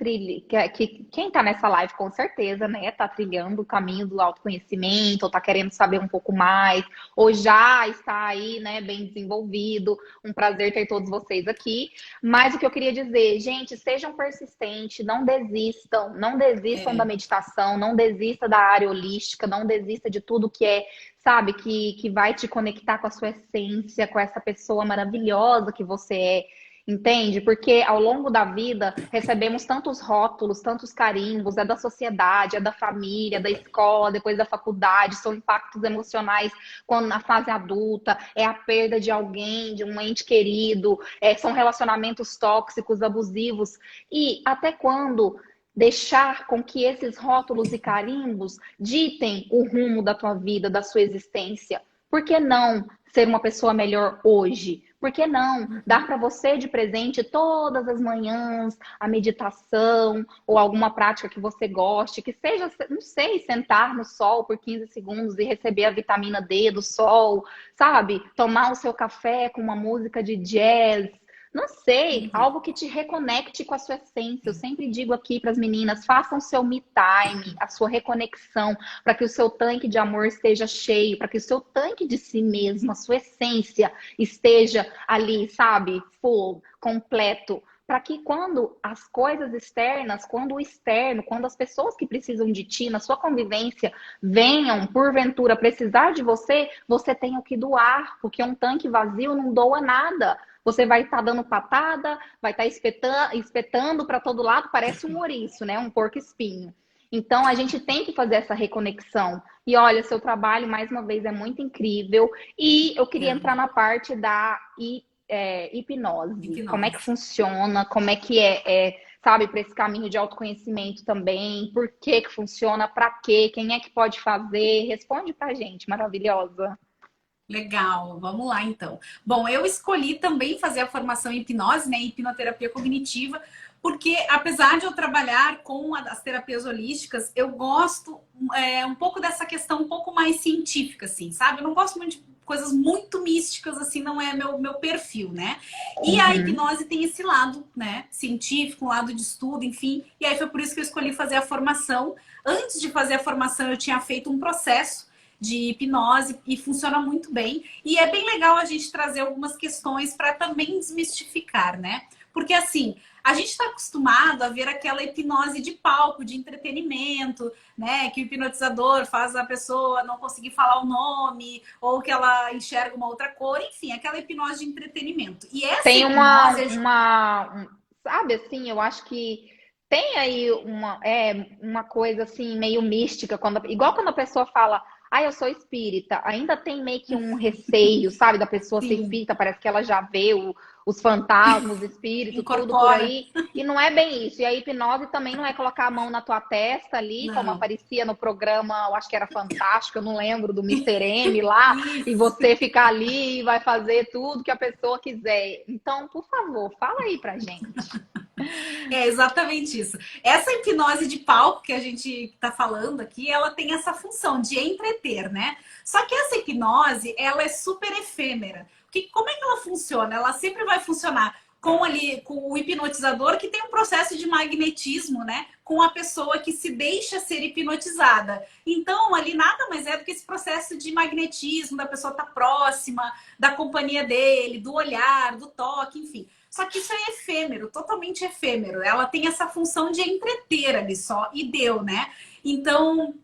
Speaker 1: quem está nessa live, com certeza, né, está trilhando o caminho do autoconhecimento, ou está querendo saber um pouco mais, ou já está aí, né, bem desenvolvido. Um prazer ter todos vocês aqui. Mas o que eu queria dizer, gente, sejam persistentes, não desistam da
Speaker 2: É.
Speaker 1: meditação, não desista da área holística, não desista de tudo que é, sabe, que vai te conectar com a sua essência, com essa pessoa maravilhosa que você é. Entende? Porque ao longo da vida recebemos tantos rótulos, tantos carimbos, é da sociedade, é da família, da escola, depois da faculdade, são impactos emocionais quando na fase adulta, é a perda de alguém, de um ente querido, são relacionamentos tóxicos, abusivos. E até quando deixar com que esses rótulos e carimbos ditem o rumo da tua vida, da sua existência? Por que não ser uma pessoa melhor hoje? Por que não dar para você de presente todas as manhãs a meditação ou alguma prática que você goste, que seja, não sei, sentar no sol por 15 segundos e receber a vitamina D do sol, sabe? Tomar o seu café com uma música de jazz. Não sei,
Speaker 2: Uhum.
Speaker 1: algo que te reconecte com a sua essência. Eu sempre digo aqui para as meninas, façam seu me time, a sua reconexão, para que o seu tanque de amor esteja cheio, para que o seu tanque de si mesmo, a sua essência esteja ali, sabe, full, completo, para que quando as coisas externas, quando o externo, quando as pessoas que precisam de ti na sua convivência venham, porventura, precisar de você, você tenha o que doar, porque um tanque vazio não doa nada. Você vai estar dando patada, vai estar espetando para todo lado, parece um ouriço, né? Um porco-espinho. Então, a gente tem que fazer essa reconexão. E olha, seu trabalho, mais uma vez, é muito incrível. E eu queria entrar na parte da hipnose. Como é que
Speaker 2: Hipnose.
Speaker 1: funciona? Como é que sabe, para esse caminho de autoconhecimento também? Por que que funciona? Para quê? Quem é que pode fazer? Responde pra gente, maravilhosa.
Speaker 2: Legal, vamos lá então. Bom, eu escolhi também fazer a formação em hipnose, né, em hipnoterapia cognitiva, porque apesar de eu trabalhar com as terapias holísticas, eu gosto um pouco dessa questão um pouco mais científica, assim, sabe? Eu não gosto muito de coisas muito místicas, assim, não é meu perfil, né? E a
Speaker 1: Uhum.
Speaker 2: hipnose tem esse lado, né, científico, um lado de estudo, enfim. E aí foi por isso que eu escolhi fazer a formação. Antes de fazer a formação, eu tinha feito um processo de hipnose e funciona muito bem. E é bem legal a gente trazer algumas questões para também desmistificar, né? Porque assim, a gente está acostumado a ver aquela hipnose de palco, de entretenimento, né? Que o hipnotizador faz a pessoa não conseguir falar o nome, ou que ela enxerga uma outra cor, enfim, aquela hipnose de entretenimento. E essa
Speaker 1: Tem
Speaker 2: hipnose
Speaker 1: sabe assim, eu acho que Tem aí uma coisa assim, meio mística, igual quando a pessoa fala, ah, eu sou espírita, ainda tem meio que um receio, sabe, da pessoa ser
Speaker 2: Sim,
Speaker 1: espírita, parece que ela já vê os fantasmas, os espíritos, tudo por
Speaker 2: incorpora.
Speaker 1: aí, e não é bem isso. E a hipnose também não é colocar a mão na tua testa ali, como
Speaker 2: Não.
Speaker 1: aparecia no programa, eu acho que era Fantástico, eu não lembro, do Mister M lá, e
Speaker 2: Isso.
Speaker 1: você ficar ali e vai fazer tudo que a pessoa quiser. Então, por favor, fala aí pra gente.
Speaker 2: É exatamente isso. Essa hipnose de palco que a gente está falando aqui, ela tem essa função de entreter, né? Só que essa hipnose, ela é super efêmera. Porque como é que ela funciona? Ela sempre vai funcionar com o hipnotizador que tem um processo de magnetismo, né? Com a pessoa que se deixa ser hipnotizada. Então, ali nada mais é do que esse processo de magnetismo, da pessoa estar próxima, da companhia dele, do olhar, do toque, enfim. Só que isso é efêmero, totalmente efêmero. Ela tem essa função de entreter ali só e deu, né? Então,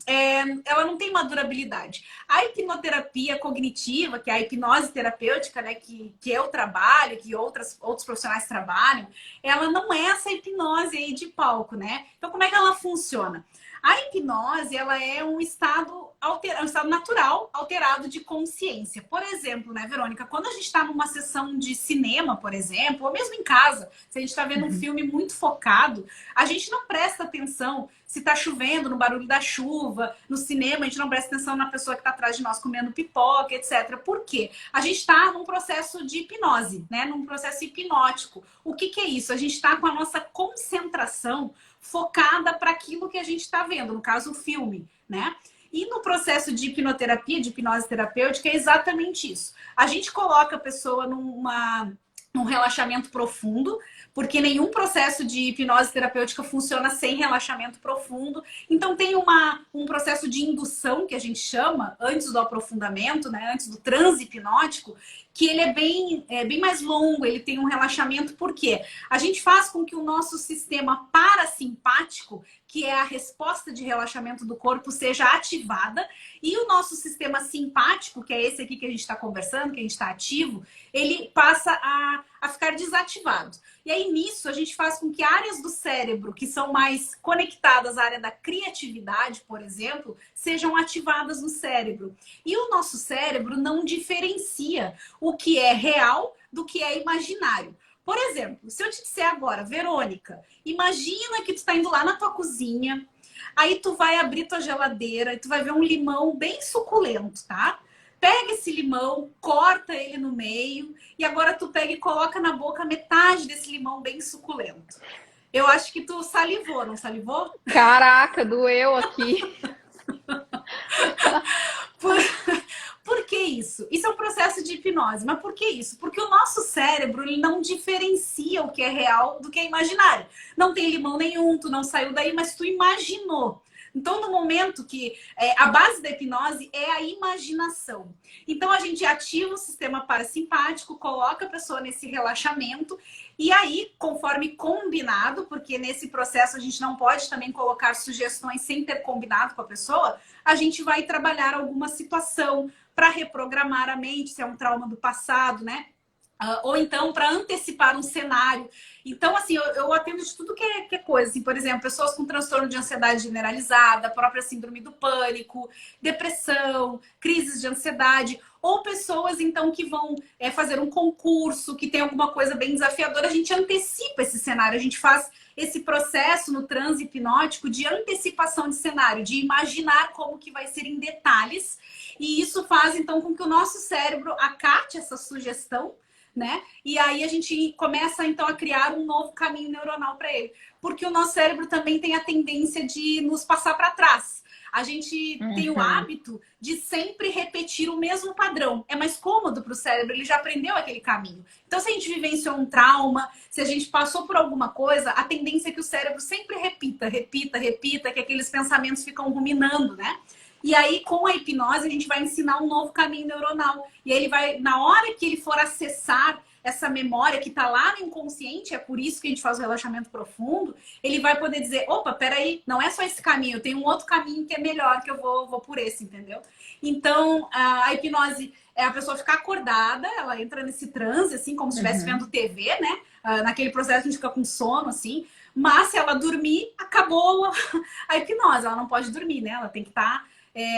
Speaker 2: ela não tem uma durabilidade. A hipnoterapia cognitiva, que é a hipnose terapêutica, né, que eu trabalho, que outros profissionais trabalham, ela não é essa hipnose aí de palco, né? Então, como é que ela funciona? A hipnose, ela é um estado um estado natural alterado de consciência. Por exemplo, né, Verônica, quando a gente está numa sessão de cinema, por exemplo, ou mesmo em casa, se a gente está vendo um filme muito focado, a gente não presta atenção se está chovendo, no barulho da chuva, no cinema, a gente não presta atenção na pessoa que está atrás de nós comendo pipoca, etc. Por quê? A gente está num processo de hipnose, né? Num processo hipnótico. O que é isso? A gente está com a nossa concentração focada para aquilo que a gente está vendo, no caso, o filme, né? E no processo de hipnoterapia, de hipnose terapêutica, é exatamente isso. A gente coloca a pessoa num relaxamento profundo, porque nenhum processo de hipnose terapêutica funciona sem relaxamento profundo. Então tem um processo de indução, que a gente chama, antes do aprofundamento, né, antes do transe hipnótico, que ele é bem mais longo, ele tem um relaxamento, por quê? A gente faz com que o nosso sistema parasimpático, que é a resposta de relaxamento do corpo, seja ativada, e o nosso sistema simpático, que é esse aqui que a gente está conversando, que a gente está ativo, ele passa a ficar desativado. E aí, nisso, a gente faz com que áreas do cérebro que são mais conectadas à área da criatividade, por exemplo, sejam ativadas no cérebro. E o nosso cérebro não diferencia o que é real do que é imaginário. Por exemplo, se eu te disser agora, Verônica, imagina que tu está indo lá na tua cozinha, aí tu vai abrir tua geladeira e tu vai ver um limão bem suculento, tá? Pega esse limão, corta ele no meio e agora tu pega e coloca na boca metade desse limão bem suculento. Eu acho que tu salivou, não salivou?
Speaker 1: Caraca, doeu aqui.
Speaker 2: Por, por que isso? Isso é um processo de hipnose. Mas por que isso? Porque o nosso cérebro ele não diferencia o que é real do que é imaginário. Não tem limão nenhum, tu não saiu daí, mas tu imaginou. Então, no momento que a base da hipnose é a imaginação. Então, a gente ativa o sistema parasimpático, coloca a pessoa nesse relaxamento, e aí, conforme combinado, porque nesse processo a gente não pode também colocar sugestões sem ter combinado com a pessoa, a gente vai trabalhar alguma situação para reprogramar a mente, se é um trauma do passado, né? Ou então para antecipar um cenário. Então, assim, eu atendo de tudo que é coisa. Assim, por exemplo, pessoas com transtorno de ansiedade generalizada, própria síndrome do pânico, depressão, crises de ansiedade, ou pessoas, então, que vão fazer um concurso, que tem alguma coisa bem desafiadora, a gente antecipa esse cenário, a gente faz esse processo no transe hipnótico de antecipação de cenário, de imaginar como que vai ser em detalhes, e isso faz, então, com que o nosso cérebro acate essa sugestão, né? E aí a gente começa então a criar um novo caminho neuronal para ele, porque o nosso cérebro também tem a tendência de nos passar para trás. A gente tem o hábito de sempre repetir o mesmo padrão. É mais cômodo para o cérebro, ele já aprendeu aquele caminho. Então, se a gente vivenciou um trauma, se a gente passou por alguma coisa, a tendência é que o cérebro sempre repita, que aqueles pensamentos ficam ruminando, né? E aí, com a hipnose, a gente vai ensinar um novo caminho neuronal. E aí ele vai, na hora que ele for acessar essa memória que está lá no inconsciente, é por isso que a gente faz o relaxamento profundo, ele vai poder dizer, opa, peraí, não é só esse caminho, tem um outro caminho que é melhor, que eu vou por esse, entendeu? Então, a hipnose é a pessoa ficar acordada, ela entra nesse transe, assim, como se estivesse vendo TV, né? Naquele processo a gente fica com sono, assim, Mas se ela dormir, acabou a hipnose. Ela não pode dormir, né? Ela tem que estar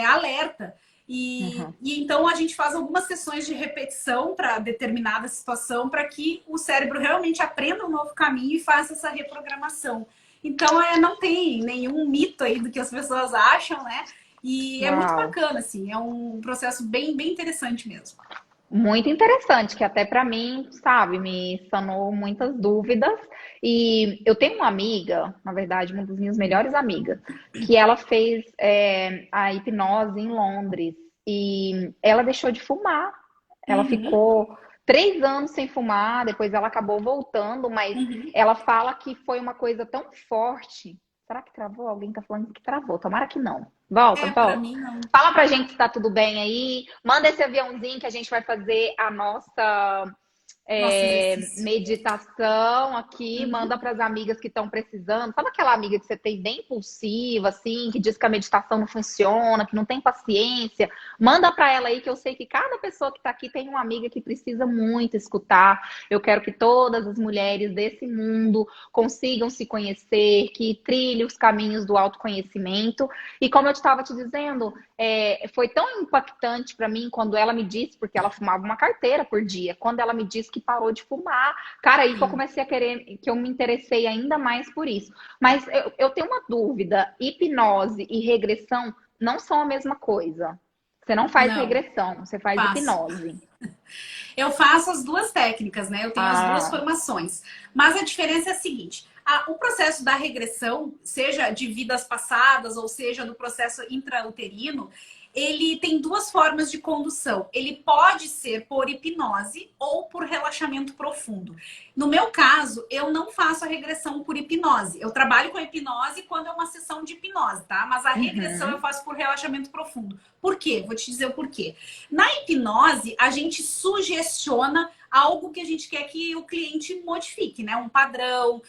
Speaker 2: alerta.
Speaker 1: Uhum.
Speaker 2: E então a gente faz algumas sessões de repetição para determinada situação, para que o cérebro realmente aprenda um novo caminho e faça essa reprogramação. Então não tem nenhum mito aí do que as pessoas acham, né? E é muito
Speaker 1: Uau.
Speaker 2: bacana, assim, é um processo bem, bem interessante mesmo.
Speaker 1: Muito interessante, que até para mim, sabe, me sanou muitas dúvidas. E eu tenho uma amiga, na verdade, uma das minhas melhores amigas, que ela fez a hipnose em Londres e ela deixou de fumar. Ela
Speaker 2: Uhum,
Speaker 1: ficou 3 anos sem fumar, depois ela acabou voltando, mas
Speaker 2: uhum.
Speaker 1: ela fala que foi uma coisa tão forte. Será que travou? Alguém tá falando que travou. Tomara que não. Volta,
Speaker 2: Para
Speaker 1: volta.
Speaker 2: mim, não.
Speaker 1: Fala pra gente se tá tudo bem aí. Manda esse aviãozinho que a gente vai fazer a nossa
Speaker 2: Nosso exercício.
Speaker 1: meditação aqui,
Speaker 2: Uhum.
Speaker 1: manda para as amigas que estão precisando. Sabe aquela amiga que você tem bem impulsiva, assim, que diz que a meditação não funciona, que não tem paciência? Manda para ela aí, que eu sei que cada pessoa que está aqui tem uma amiga que precisa muito escutar. Eu quero que todas as mulheres desse mundo consigam se conhecer, que trilhem os caminhos do autoconhecimento. E como eu estava te dizendo, foi tão impactante para mim quando ela me disse, porque ela fumava uma carteira por dia, quando ela me disse que parou de fumar, cara, aí que eu
Speaker 2: Sim,
Speaker 1: comecei a querer, que eu me interessei ainda mais por isso. Mas eu tenho uma dúvida: hipnose e regressão não são a mesma coisa. Você não faz
Speaker 2: não,
Speaker 1: regressão, você faz
Speaker 2: faço.
Speaker 1: hipnose.
Speaker 2: Eu faço as duas técnicas, né? Eu tenho as duas
Speaker 1: Ah,
Speaker 2: formações. Mas a diferença é a seguinte: o processo da regressão, seja de vidas passadas ou seja do processo intrauterino, ele tem duas formas de condução. Ele pode ser por hipnose ou por relaxamento profundo. No meu caso, eu não faço a regressão por hipnose. Eu trabalho com a hipnose quando é uma sessão de hipnose, tá? Mas a regressão eu
Speaker 1: uhum,
Speaker 2: faço por relaxamento profundo. Por quê? Vou te dizer o porquê. Na hipnose, a gente sugestiona algo que a gente quer que o cliente modifique, né? Um padrão,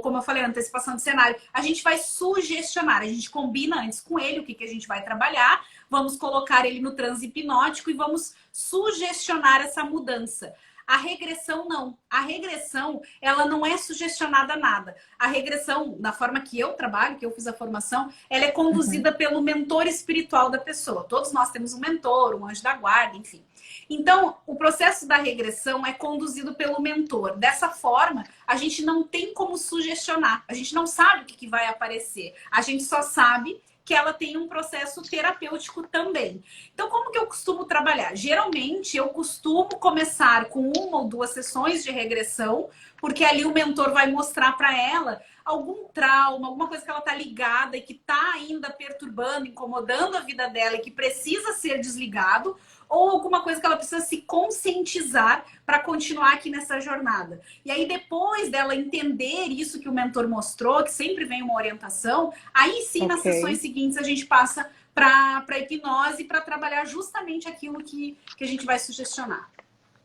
Speaker 2: como eu falei, antecipação de cenário. A gente vai sugestionar, a gente combina antes com ele o que a gente vai trabalhar, vamos colocar ele no transe hipnótico e vamos sugestionar essa mudança. A regressão não. A regressão, ela não é sugestionada a nada. A regressão, da forma que eu trabalho, que eu fiz a formação, ela é
Speaker 1: uhum.
Speaker 2: conduzida pelo mentor espiritual da pessoa. Todos nós temos um mentor, um anjo da guarda, enfim. Então, o processo da regressão é conduzido pelo mentor. Dessa forma, a gente não tem como sugestionar. A gente não sabe o que vai aparecer. A gente só sabe que ela tem um processo terapêutico também. Então, como que eu costumo trabalhar? Geralmente, eu costumo começar com uma ou duas sessões de regressão, porque ali o mentor vai mostrar para ela algum trauma, alguma coisa que ela tá ligada e que tá ainda perturbando, incomodando a vida dela e que precisa ser desligado, ou alguma coisa que ela precisa se conscientizar para continuar aqui nessa jornada. E aí, depois dela entender isso que o mentor mostrou, que sempre vem uma orientação, aí sim, nas
Speaker 1: Ok.
Speaker 2: sessões seguintes, a gente passa para a hipnose para trabalhar justamente aquilo que a gente vai sugestionar.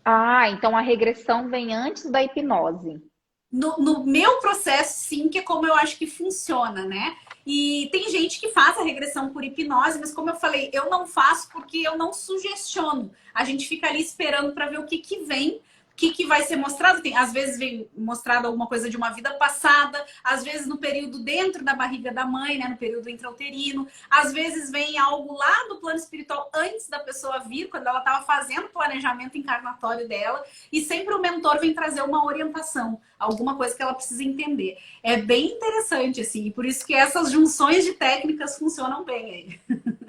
Speaker 1: Ah, então a regressão vem antes da hipnose.
Speaker 2: No meu processo, sim, que é como eu acho que funciona, né? E tem gente que faz a regressão por hipnose, mas como eu falei, eu não faço porque eu não sugestiono. A gente fica ali esperando para ver o que vem, o que vai ser mostrado. Tem, às vezes vem mostrado alguma coisa de uma vida passada, às vezes no período dentro da barriga da mãe, né? No período intrauterino. Às vezes vem algo lá do plano espiritual antes da pessoa vir, quando ela estava fazendo o planejamento encarnatório dela. E sempre o mentor vem trazer uma orientação, alguma coisa que ela precisa entender. É bem interessante, assim, e por isso que essas junções de técnicas funcionam bem aí.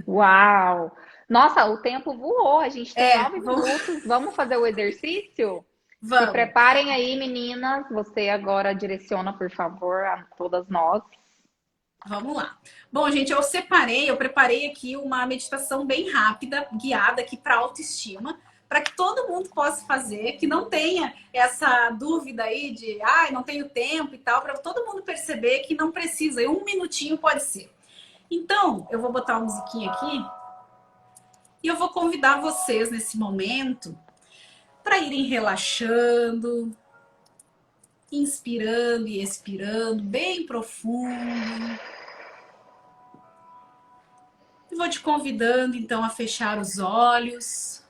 Speaker 1: Uau! Nossa, o tempo voou. A gente tem nove
Speaker 2: Vamos,
Speaker 1: minutos. Vamos fazer o exercício? Se
Speaker 2: vamos,
Speaker 1: preparem aí, meninas. Você agora direciona, por favor, a todas nós.
Speaker 2: vamos lá. Bom, gente, eu preparei aqui uma meditação bem rápida, guiada aqui para autoestima, para que todo mundo possa fazer, que não tenha essa dúvida aí de, não tenho tempo e tal, para todo mundo perceber que não precisa, e um minutinho pode ser. Então, eu vou botar uma musiquinha aqui e eu vou convidar vocês nesse momento para irem relaxando, inspirando e expirando bem profundo. E vou te convidando então a fechar os olhos.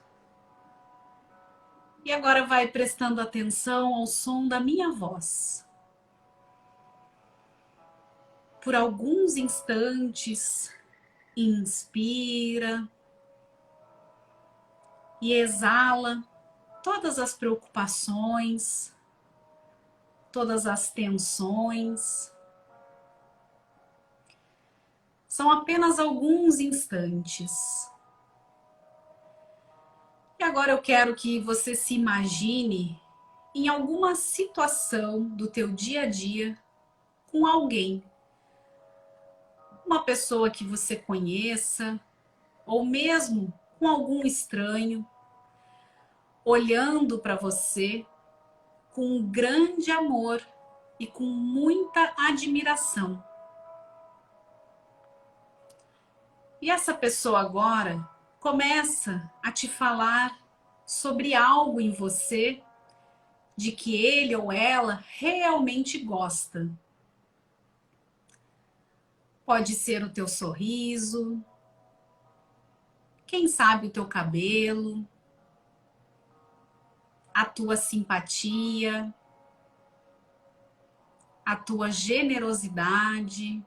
Speaker 2: E agora vai prestando atenção ao som da minha voz. por alguns instantes, inspira e exala todas as preocupações, todas as tensões. São apenas alguns instantes. E agora eu quero que você se imagine em alguma situação do teu dia a dia com alguém. Uma pessoa que você conheça, ou mesmo com algum estranho, olhando para você com um grande amor e com muita admiração. E essa pessoa agora começa a te falar sobre algo em você de que ele ou ela realmente gosta. Pode ser o teu sorriso, quem sabe o teu cabelo, a tua simpatia, a tua generosidade.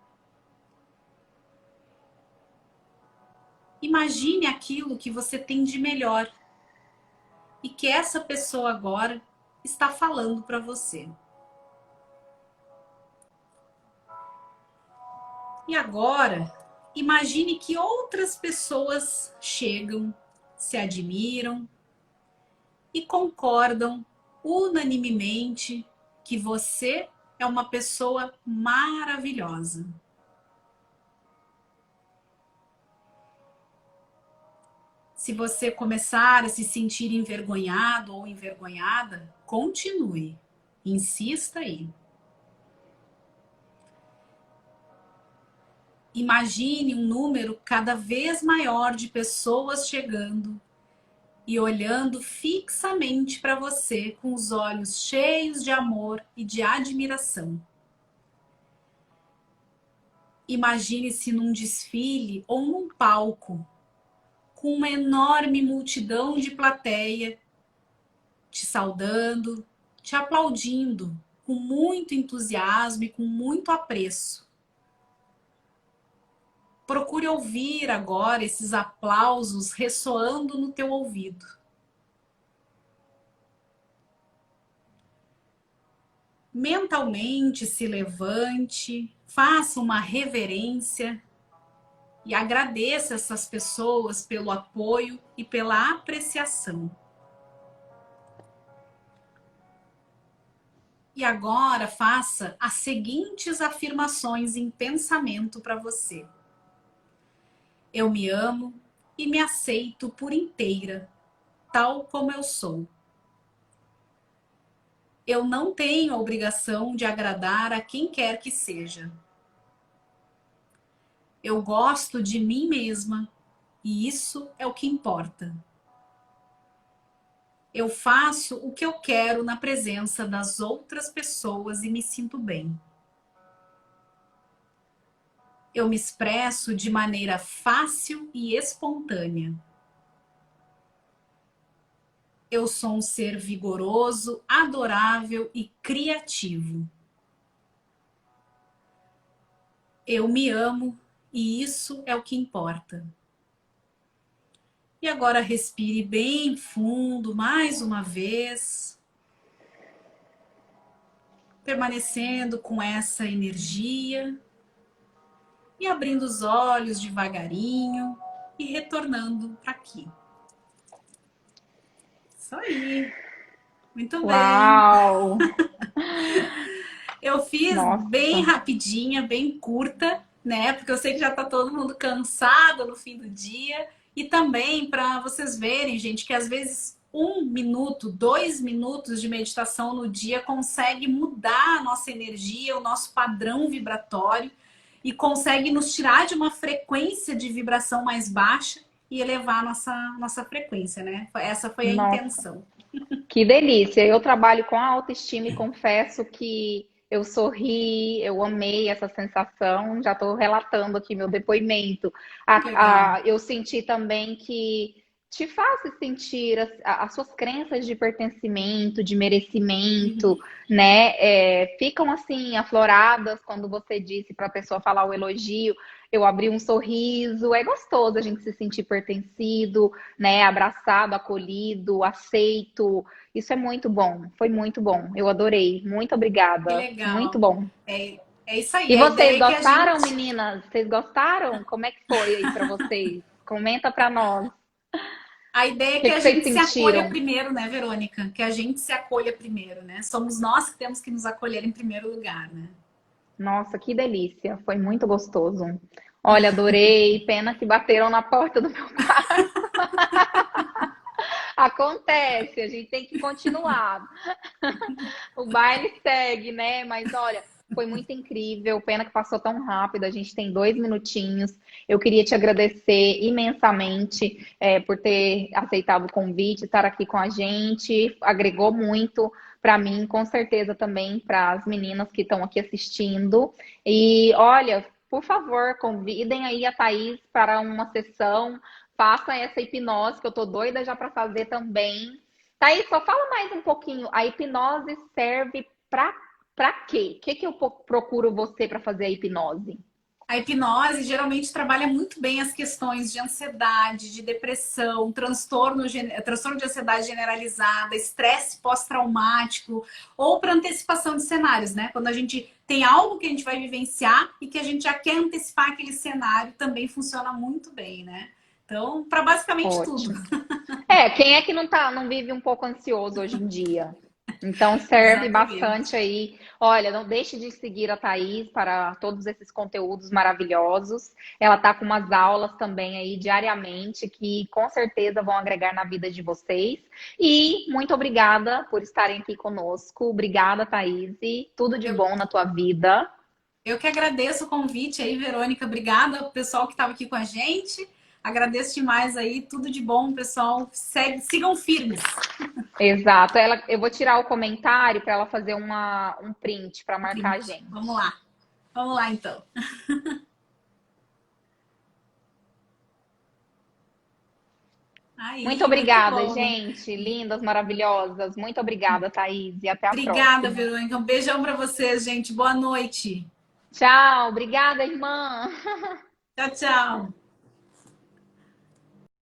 Speaker 2: Imagine aquilo que você tem de melhor e que essa pessoa agora está falando para você. E agora, imagine que outras pessoas chegam, se admiram e concordam unanimemente que você é uma pessoa maravilhosa. Se você começar a se sentir envergonhado ou envergonhada, continue, insista aí. Imagine um número cada vez maior de pessoas chegando e olhando fixamente para você com os olhos cheios de amor e de admiração. Imagine-se num desfile ou num palco, com uma enorme multidão de plateia te saudando, te aplaudindo com muito entusiasmo e com muito apreço. Procure ouvir agora esses aplausos ressoando no teu ouvido. Mentalmente se levante, faça uma reverência e agradeça essas pessoas pelo apoio e pela apreciação. E agora faça as seguintes afirmações em pensamento para você. Eu me amo e me aceito por inteira, tal como eu sou. Eu não tenho a obrigação de agradar a quem quer que seja. Eu gosto de mim mesma e isso é o que importa. Eu faço o que eu quero na presença das outras pessoas e me sinto bem. Eu me expresso de maneira fácil e espontânea. Eu sou um ser vigoroso, adorável e criativo. Eu me amo e isso é o que importa. E agora respire bem fundo mais uma vez, permanecendo com essa energia e abrindo os olhos devagarinho e retornando para aqui. Isso aí. Muito bem.
Speaker 1: Uau!
Speaker 2: Eu fiz
Speaker 1: Nossa.
Speaker 2: bem rapidinha, bem curta, né? Porque eu sei que já tá todo mundo cansado no fim do dia. E também para vocês verem, gente, que às vezes 1 minuto, 2 minutos de meditação no dia consegue mudar a nossa energia, o nosso padrão vibratório e consegue nos tirar de uma frequência de vibração mais baixa e elevar a nossa frequência, né? Essa foi a
Speaker 1: Nossa,
Speaker 2: intenção.
Speaker 1: que delícia! Eu trabalho com a autoestima e confesso que eu sorri, eu amei essa sensação. Já estou relatando aqui meu depoimento.
Speaker 2: Legal.
Speaker 1: Eu senti também que te faz se sentir as suas crenças de pertencimento, de merecimento,
Speaker 2: Uhum.
Speaker 1: né? Ficam assim afloradas quando você disse para a pessoa falar o elogio. Eu abri um sorriso. É gostoso a gente se sentir pertencido, né? Abraçado, acolhido, aceito. Isso é muito bom. Foi muito bom. Eu adorei. Muito
Speaker 2: Que
Speaker 1: obrigada. Muito
Speaker 2: legal.
Speaker 1: bom.
Speaker 2: É isso aí.
Speaker 1: E
Speaker 2: A
Speaker 1: vocês
Speaker 2: ideia é que a
Speaker 1: gostaram,
Speaker 2: gente
Speaker 1: meninas? Vocês gostaram? Como é que foi aí para vocês? Comenta para nós. O
Speaker 2: A ideia é
Speaker 1: que
Speaker 2: que a
Speaker 1: que vocês
Speaker 2: gente se acolha
Speaker 1: sentiram?
Speaker 2: primeiro, né, Verônica? Que a gente se acolha primeiro, né? Somos nós que temos que nos acolher em primeiro lugar, né?
Speaker 1: Nossa, que delícia. Foi muito gostoso. Olha, adorei. Pena que bateram na porta do meu quarto. Acontece, a gente tem que continuar. O baile segue, né? Mas olha, foi muito incrível. Pena que passou tão rápido. A gente tem 2 minutinhos. Eu queria te agradecer imensamente por ter aceitado o convite, estar aqui com a gente. Agregou muito para mim, com certeza também para as meninas que estão aqui assistindo. E olha, por favor, convidem aí a Thaís para uma sessão. Faça essa hipnose que eu tô doida já para fazer também. Thaís, só fala mais um pouquinho. A hipnose serve para quê? O que que eu procuro você para fazer a hipnose?
Speaker 2: A hipnose geralmente trabalha muito bem as questões de ansiedade, de depressão, transtorno de ansiedade generalizada, estresse pós-traumático ou para antecipação de cenários, né? Quando a gente tem algo que a gente vai vivenciar e que a gente já quer antecipar aquele cenário, também funciona muito bem, né? Então, para basicamente tudo.
Speaker 1: Ótimo. Quem é que não vive um pouco ansioso hoje em dia? Então serve bastante
Speaker 2: Exatamente.
Speaker 1: aí. Olha, não deixe de seguir a Thaís para todos esses conteúdos maravilhosos. Ela está com umas aulas também aí diariamente que com certeza vão agregar na vida de vocês. E muito obrigada por estarem aqui conosco. Obrigada, Thaís, e tudo de
Speaker 2: Eu,
Speaker 1: bom na tua vida.
Speaker 2: eu que agradeço o convite aí, Verônica. Obrigada ao pessoal que estava aqui com a gente. Agradeço demais aí. Tudo de bom, pessoal. Sigam firmes.
Speaker 1: Exato. Eu vou tirar o comentário para ela fazer um print para marcar a
Speaker 2: Print.
Speaker 1: gente.
Speaker 2: Vamos lá. Vamos lá, então.
Speaker 1: Muito
Speaker 2: Aí, muito
Speaker 1: obrigada,
Speaker 2: bom.
Speaker 1: gente. Lindas, maravilhosas. Muito obrigada, Thaís. E até a
Speaker 2: Obrigada,
Speaker 1: próxima.
Speaker 2: Verônica. Um beijão para vocês, gente. Boa noite.
Speaker 1: Tchau. Obrigada, irmã.
Speaker 2: Tchau, tchau.